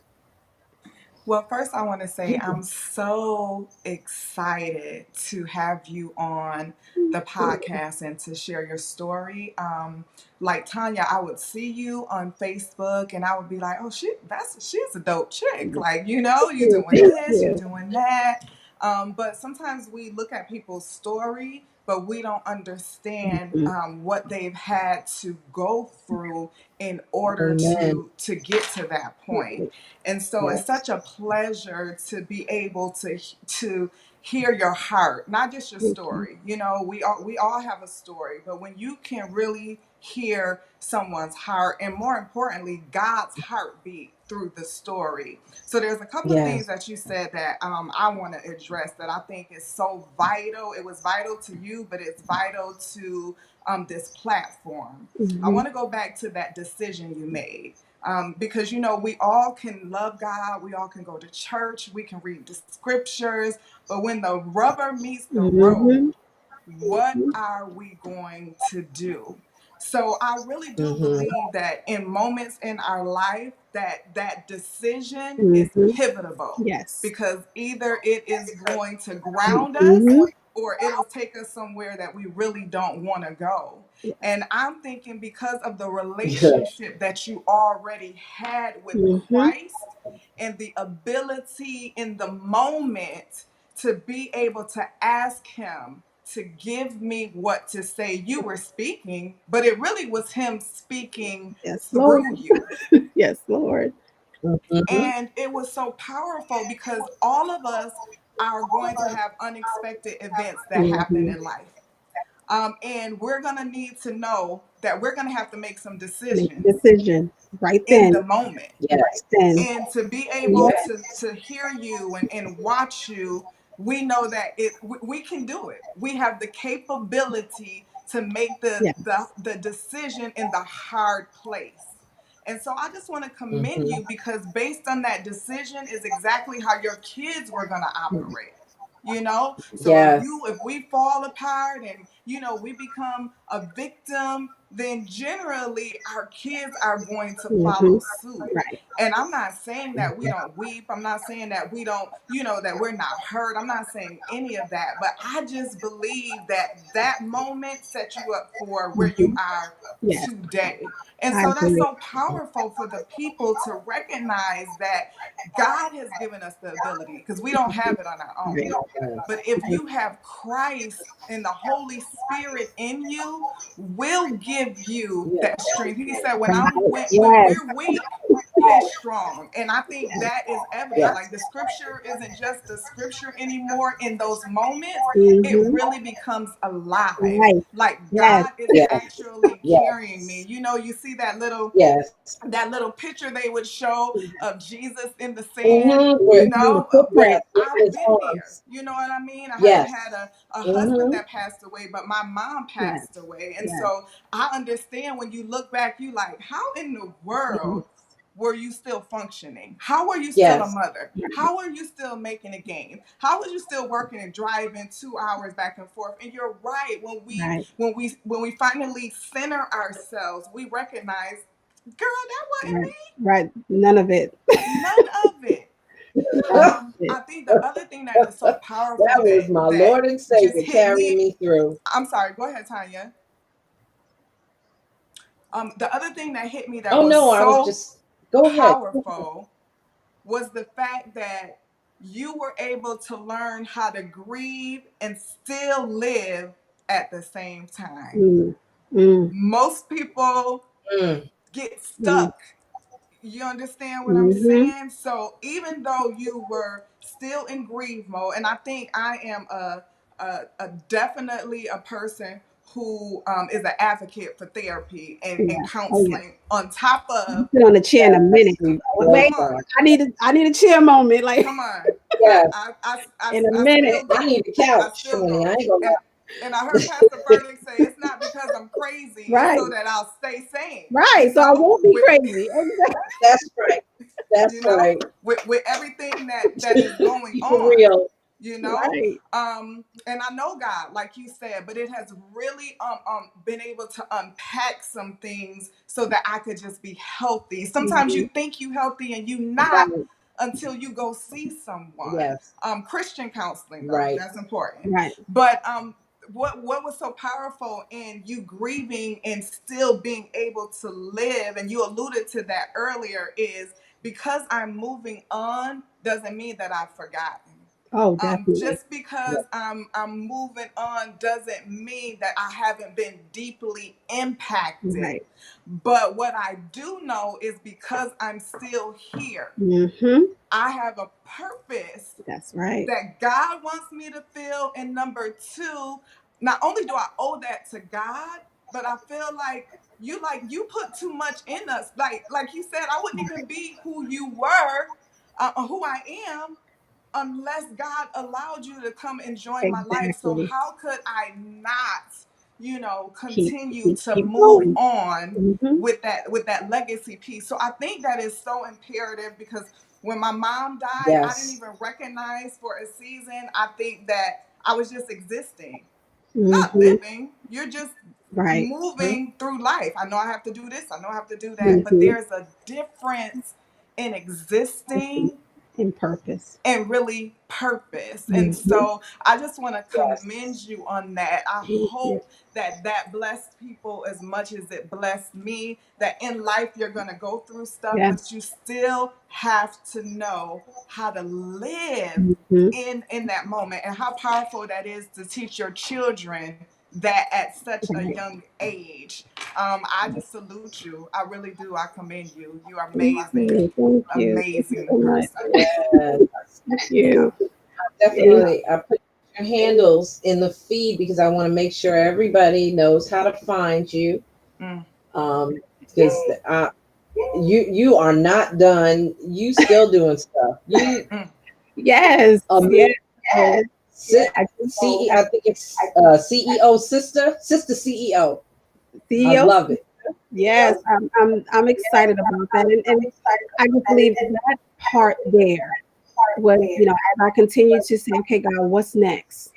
Well, first, I want to say I'm so excited to have you on the podcast and to share your story. Like Tanya, I would see you on Facebook and I would be like, "Oh, she's a dope chick. Like, you doing Thank this, you you. doing that." But sometimes we look at people's story, but we don't understand Mhm. what they've had to go through in order Amen. to get to that point. And so it's Yes. such a pleasure to be able to hear your heart, not just your Thank you. story. We all have a story, but when you can really hear someone's heart, and more importantly, God's heartbeat through the story. So there's a couple of things Yes. that you said that I want to address that I think is so vital. It was vital to you, but it's vital to this platform. I Mhm. want to go back to that decision you made. Because we all can love God, we all can go to church, we can read the scriptures, but when the rubber meets the road, Mhm. what are we going to do? So I really do Mm-hmm. believe that in moments in our life that decision is Mhm. pivotal, Yes. because either it is going to ground us Mhm. or it'll take us somewhere that we really don't want to go. Yes. And I'm thinking, because of the Yeah. relationship that you already had with Mhm. Christ and the ability in the moment to be able to ask him to give me what to say. You were speaking, but it really was him speaking Yes, Lord. through you. Yes, Lord. Mm-hmm. And it was so powerful because all of us are going to have unexpected events that happen Mhm. in life. And we're going to need to know that we're going to have to make some Make a decisions decision right in then. the moment. Right Yes. then. And to be able Yes. to hear you and watch you, we know that we can do it. We have the capability to make the, Yes. the the decision in the hard place. And so I just want to commend Mm-hmm. you, because based on that decision is exactly how your kids were going to operate. So if Yes. you if we fall apart and we become a victim, then generally our kids are going to follow Mhm. suit. Right. And I'm not saying that we don't weep. I'm not saying that we don't, that we're not hurt. I'm not saying any of that. But I just believe that that moment set you up for where you Mhm. are Yes, today. And I so that's agree. so powerful for the people to recognize that God has given us the ability, because we don't have it on our Right. own. But if Right. you have Christ and the Holy Spirit in you, will give you Yes. that strength. He said, when Right. when Yes. we're weak, he's strong. And I think Yes. that is evident. Yes. Like, the scripture isn't just the scripture anymore. In those moments, it Mhm. really becomes alive. Right. Like, Yes. God is Yes. actually carrying me. Yes. You see Yes. that little picture they would show of Jesus in the sand, Mm-hmm. Mhm. The but footprint. With I've his been there. arms. You know what I mean? I haven't Yes. had a husband Mm-hmm. that passed away, but my mom Yes. passed away. And Yes. so I understand, when you look back, you like, how in the Yes. world were you still functioning? How are you still a Yes. mother? How are you still making a game? How are you still working and driving 2 hours back and forth? And you're right. When we Right. when we when we finally center ourselves, we recognize, girl, that wasn't Right. me. Right. None of it. None of it. None of it. I think the other thing that is so That powerful was that my that Lord and just Savior hit carrying me. me through. I'm sorry. Go ahead, Tanya. The other thing that hit me that Oh was no, I was so just go ahead. powerful was the fact that you were able to learn how to grieve and still live at the same time. Mm, mm, Most people Mm. get mm, stuck. You understand what I'm mhm. saying? So even though you were still in grief mode, and I think I am a definitely a person who is an advocate for therapy and Yeah. Oh yeah. counseling on top You of, sit on the chair in a minute. We Wait, both come on, are. I need a chair moment. Like come on. Yes, in a I minute. still I go. need a I couch, still honey. I go. ain't gonna And I heard Pastor Burdick say it's not because I'm crazy, it's Right. so that I'll stay sane. Right. You So I know, won't be crazy. That's right. That's you know, right. with everything that is going Keep it on, real. you know. Right. And I know God, like you said, but it has really been able to unpack some things so that I could just be healthy. Sometimes you Mhm. think you healthy and you not Right. until you go see someone. Yes. Christian counseling though, Right. that's important. Right. But what was so powerful in you grieving and still being able to live, and you alluded to that earlier, is because I'm moving on doesn't mean that I've forgotten. Oh, definitely. Just because I'm moving on doesn't mean that I haven't been deeply impacted. Right. But what I do know is because I'm still here, Mm-hmm. I have a purpose That's right. that God wants me to feel. And number two, not only do I owe that to God, but I feel like you put too much in us. Like you said, I wouldn't even be who you were, who I am, unless God allowed you to come and join my life. So Exactly. how could I not, Keep continue keep to keep move going. on Mm-hmm. with that legacy piece? So I think that is so imperative, because when my mom died, I didn't Yes. even recognize for a season. I think that I was just existing, not Mm-hmm. living. You're just Right. moving through life. I know I have to do this, I know I have to do that, but Mm-hmm. there's a difference in existing In purpose. and really purpose. And Mm-hmm. so I just want to Yes. commend you on that. I Thank you. hope that that blessed people as much as it blessed me, that in life you're going to go through stuff, Yeah. but you still have to know how to live Mm-hmm. in that moment, and how powerful that is to teach your children that at such a Right. young age. I just salute you. I really do. I commend you. You are Thank amazing, you. Thank you. Thank you so amazing much. person. Yes. Thank Yeah. you. Thank Definitely. I put your handles in the feed because I want to make sure everybody knows how to find you. Mm. Because you are not done. You still doing stuff. You Mm. Yes. Yes. amazing. I just I think it's CEO sister CEO. I CEO. love it. Yes, I'm excited about that, and I just believe that part there was, as I continue to say, okay, God, what's next?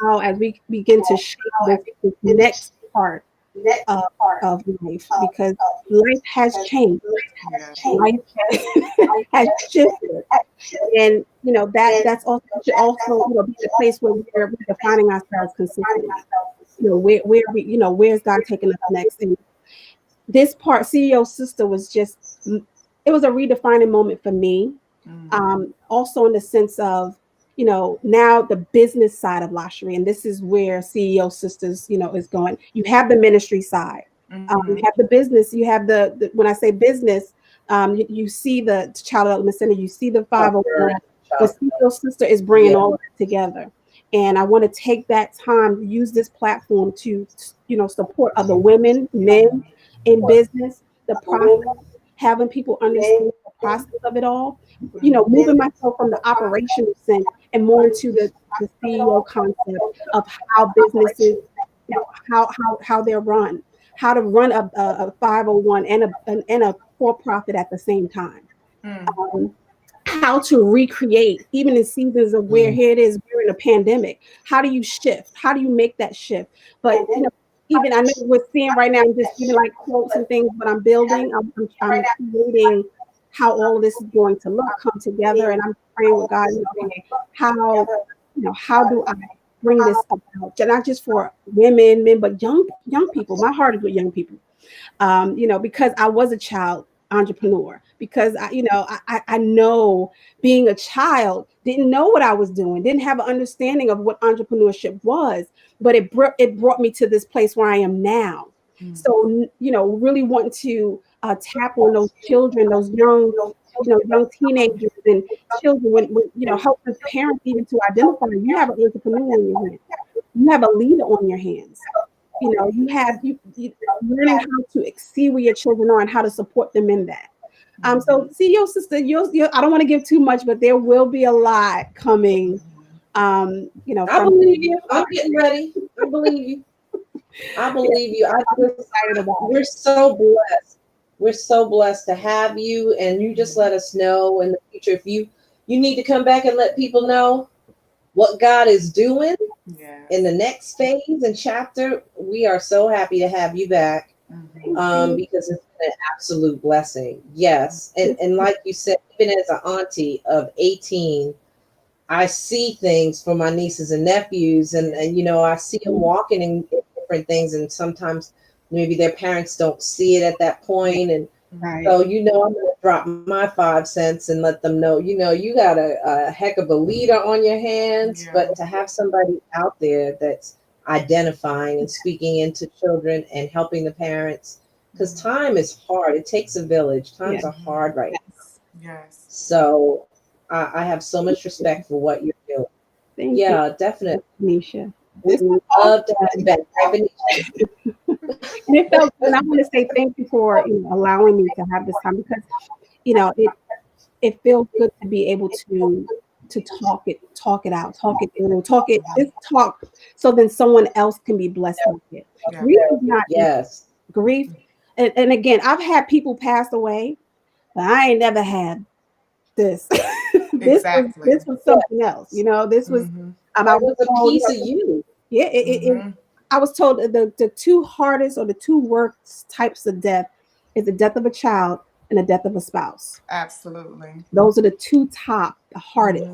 How as we begin to shape this next part of, of life, because life has changed, Yeah. life has shifted, and that's also should also be the place where we're defining ourselves consistently. Where we where's God taking us next? And this part, CEO Sister, was just it was a redefining moment for me. Mm. Also in the sense of, now the business side of Lashery, and this is where CEO Sisters, is going. You have the ministry side, you Mm-hmm. have the business, you have the when I say business, you see the Child Development Center, you see the Chopper, 501, but chopper. CEO Sister is bringing Yeah. all of it together. And I want to take that time, use this platform to, support other women, men in business, the process, having people understand the process of it all, moving myself from the operational sense and more into the CEO concept of how businesses, how they're run, how to run a 501 and a for-profit at the same time. Mm. Um, how to recreate, even in seasons of where Mm. here it is, we're in a pandemic. How do you shift? How do you make that shift? But even I know we're seeing right now, I'm just giving like quotes and things, but I'm building, I'm creating how all of this is going to look, come together, and I'm praying with God, okay, how do I bring this about, not just for women, men, but young people. My heart is with young people, because I was a child entrepreneur because I know being a child didn't know what I was doing, didn't have an understanding of what entrepreneurship was, but it brought me to this place where I am now. Mm. So really wanting to tap on those children, those young teenagers and children, when help the parents even to identify you have an entrepreneur in your hands, you have a leader on your hands. You have you learning how to see where your children are and how to support them in that. So see your sister, I don't want to give too much, but there will be a lot coming. I From believe you. I'm getting ready. I believe you. I believe you. I'm excited about We're it. so blessed. We're so blessed to have you, and you just let us know in the future if you need to come back and let people know what God is doing Yes. in the next phase and chapter. We are so happy to have you back because it's been an absolute blessing. Yes, and like you said, even as an auntie of 18, I see things for my nieces and nephews, and I see them walking in different things, and sometimes maybe their parents don't see it at that point, and Right. so I'm gonna drop my 5 cents and let them know, you got a heck of a leader on your hands, Yeah. but to have somebody out there that's identifying and speaking into children and helping the parents, because time is hard. It takes a village. Times Yeah. are hard right now. Yes. Yes. So I have so much respect for what you're doing. Thank you, Yeah, definitely. Nisha. We This was love to have you back. And it felt good. And I want to say thank you for allowing me to have this time because it feels good to be able to talk it out, talk it through, just talk so then someone else can be blessed with it. Yeah. Grief is not easy. Yes. Grief, and again, I've had people pass away, but I ain't never had this. Exactly. This was something else. This was That about was a piece of you. yeah. I was told the two hardest or the two worst types of death is the death of a child and the death of a spouse. Absolutely. Those are the two top, the hardest.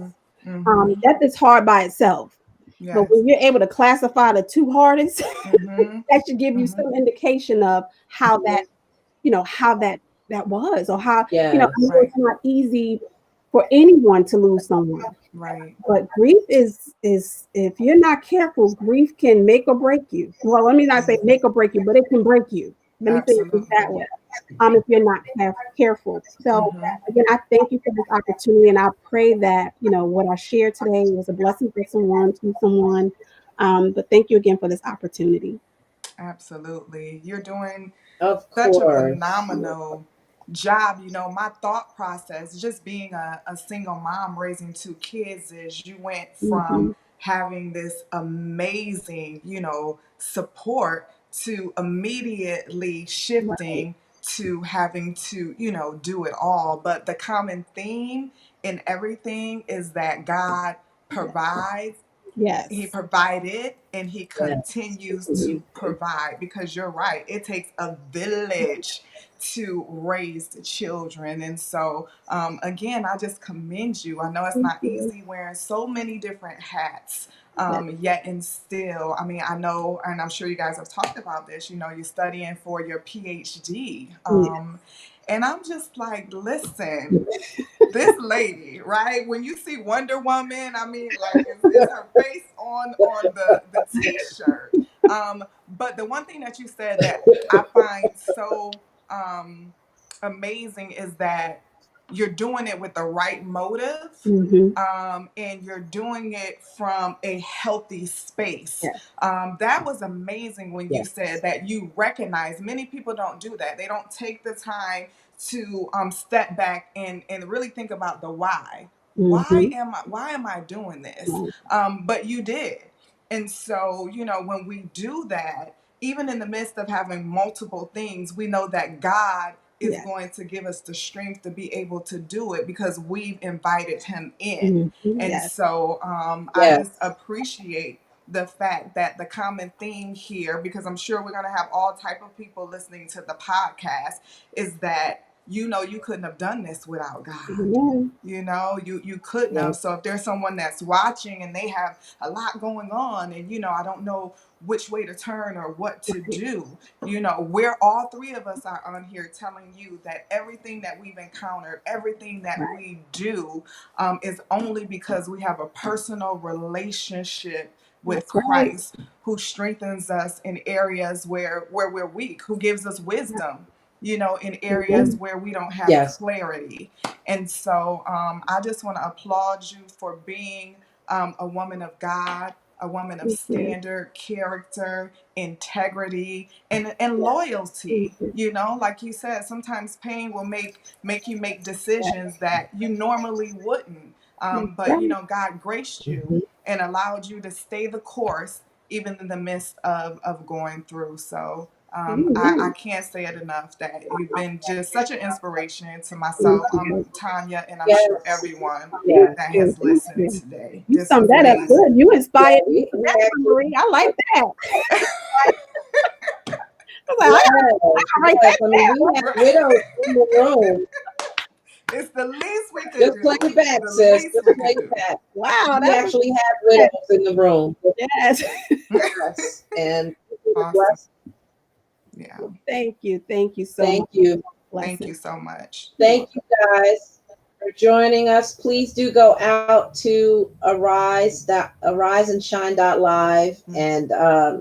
Death is hard by itself, but Yes. when you're able to classify the two hardest, that should give you some indication of how that, how that was, or how, I Yes. know it's not easy for anyone to lose someone, Right. but grief is if you're not careful, grief can make or break you. Well, let me not say make or break you, but it can break you. Let me say it that way. If you're not careful. So again, I thank you for this opportunity, and I pray that what I shared today was a blessing for someone, to someone. But thank you again for this opportunity. Absolutely. You're doing Of such a course. phenomenal job. My thought process, just being a single mom raising two kids, is you went from Mhm. having this amazing, support to immediately Right. shifting to having to, do it all. But the common theme in everything is that God provides. He Yes. provided and he Yes. continues to provide, because you're right. It takes a village to raise the children. And so, again, I just commend you. I know it's Thank not you. easy wearing so many different hats, Yes. yet and still, I mean, I know, and I'm sure you guys have talked about this, you're studying for your PhD. And I'm just like, listen, this lady, right? When you see Wonder Woman, I mean, like, is her face on the T-shirt? But the one thing that you said that I find so amazing is that you're doing it with the right motive. Hmm. And you're doing it from a healthy space. Yes. That was amazing when you said Yes. that you recognize many people don't do that. They don't take the time to step back and really think about the why. Hmm. Why am I doing this? Right. But you did. And so, when we do that, even in the midst of having multiple things, we know that God is Yes. going to give us the strength to be able to do it because we've invited him in. Hmm. And Yes. so I Yes. just appreciate the fact that the common theme here, because I'm sure we're going to have all type of people listening to the podcast, is that you know you couldn't have done this without God. Amen. You know, you couldn't Yeah. have. So if there's someone that's watching and they have a lot going on, and you know, I don't know which way to turn or what to do, you know, we're all three of us are on here telling you that everything that we've encountered, everything that Right. we do, is only because we have a personal relationship with That's right. Christ, who strengthens us in areas where we're weak, who gives us wisdom, you know, in areas Amen. where we don't have Yes. clarity. And so I just want to applaud you for being a woman of God, a woman of Thank you. standard, character, integrity, and Yes. loyalty. Thank you. You know, like you said, sometimes pain will make you make decisions that you normally wouldn't. That's But you right. know, God graced you Mhm. and allowed you to stay the course, even in the midst of going through. So I Amen. can't say it enough that you've been just such an inspiration to Thank myself, you. Tanya, and I'm sure Yes. everyone Yeah. that Thank has you. listened today. You This summed was that up amazing. good. You Yeah, inspired me we for that one, actually, Marie. I like that. I was like, yes, I gotta write yes. that I mean, we down. have Right. widows in the room. It's the least we could Just play do. it back, The sis. least Just we play could it do. back. Wow, We that was actually have good. widows in the room. Yes. Yes. And Awesome. bless. Yeah. Thank you. Thank you so Thank much. you. Thank Blessing. you so much. You're Thank welcome. you guys for joining us. Please do go out to ariseandshine.live Mm. and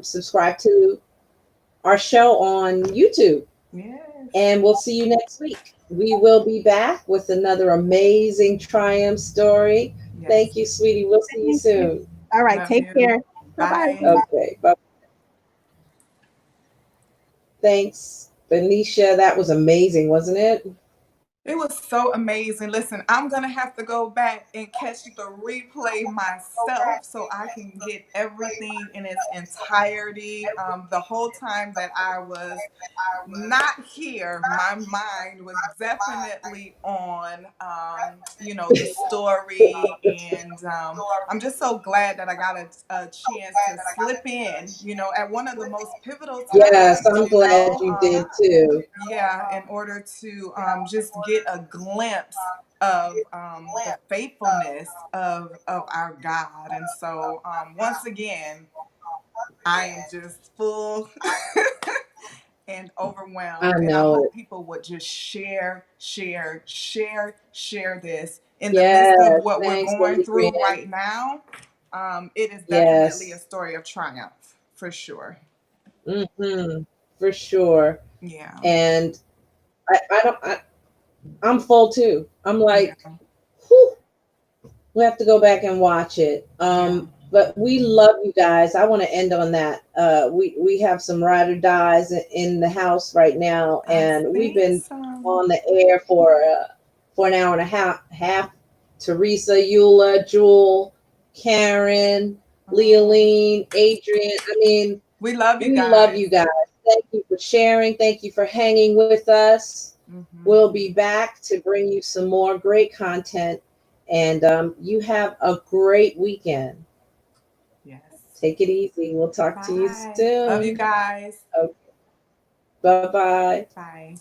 subscribe to our show on YouTube. Yes. And we'll see you next week. We will be back with another amazing triumph story. Yes. Thank you, sweetie. We'll see you Thank you. soon. All right. Love Take you. care. Bye Bye. bye. Okay. Bye. Thanks, Benicia. That was amazing, wasn't it? It was so amazing. Listen, I'm going to have to go back and catch the replay myself so I can get everything in its entirety. The whole time that I was not here, my mind was definitely on, you know, the story. And I'm just so glad that I got a chance to slip in, you know, at one of the most pivotal Yes, times, I'm you glad know. you did too. Yeah, in order to just get a glimpse of the faithfulness of our God. And so once again, I am just full and I overwhelmed. And I know hope it. people would just share this in the midst of Yes, what we're thanks, going Lady through Grant. right now. It is definitely a Yes. story of triumph for sure. Mm-hmm. For sure. Yeah. And I'm full too. I'm Yeah. like, whew, we have to go back and watch it. Yeah. But we love you guys. I want to end on that. We have some ride or dies in the house right now, I and we've see been some. on the air for an hour and a half. Teresa, Eula, Jewel, Karen, Leoline, Adrian. I mean, We love you we love guys. you guys. Thank you for sharing. Thank you for hanging with us. Mm-hmm. We'll be back to bring you some more great content. And you have a great weekend. Yes. Take it easy. We'll talk to you Bye. Love you soon. guys. Okay. Bye-bye. Bye.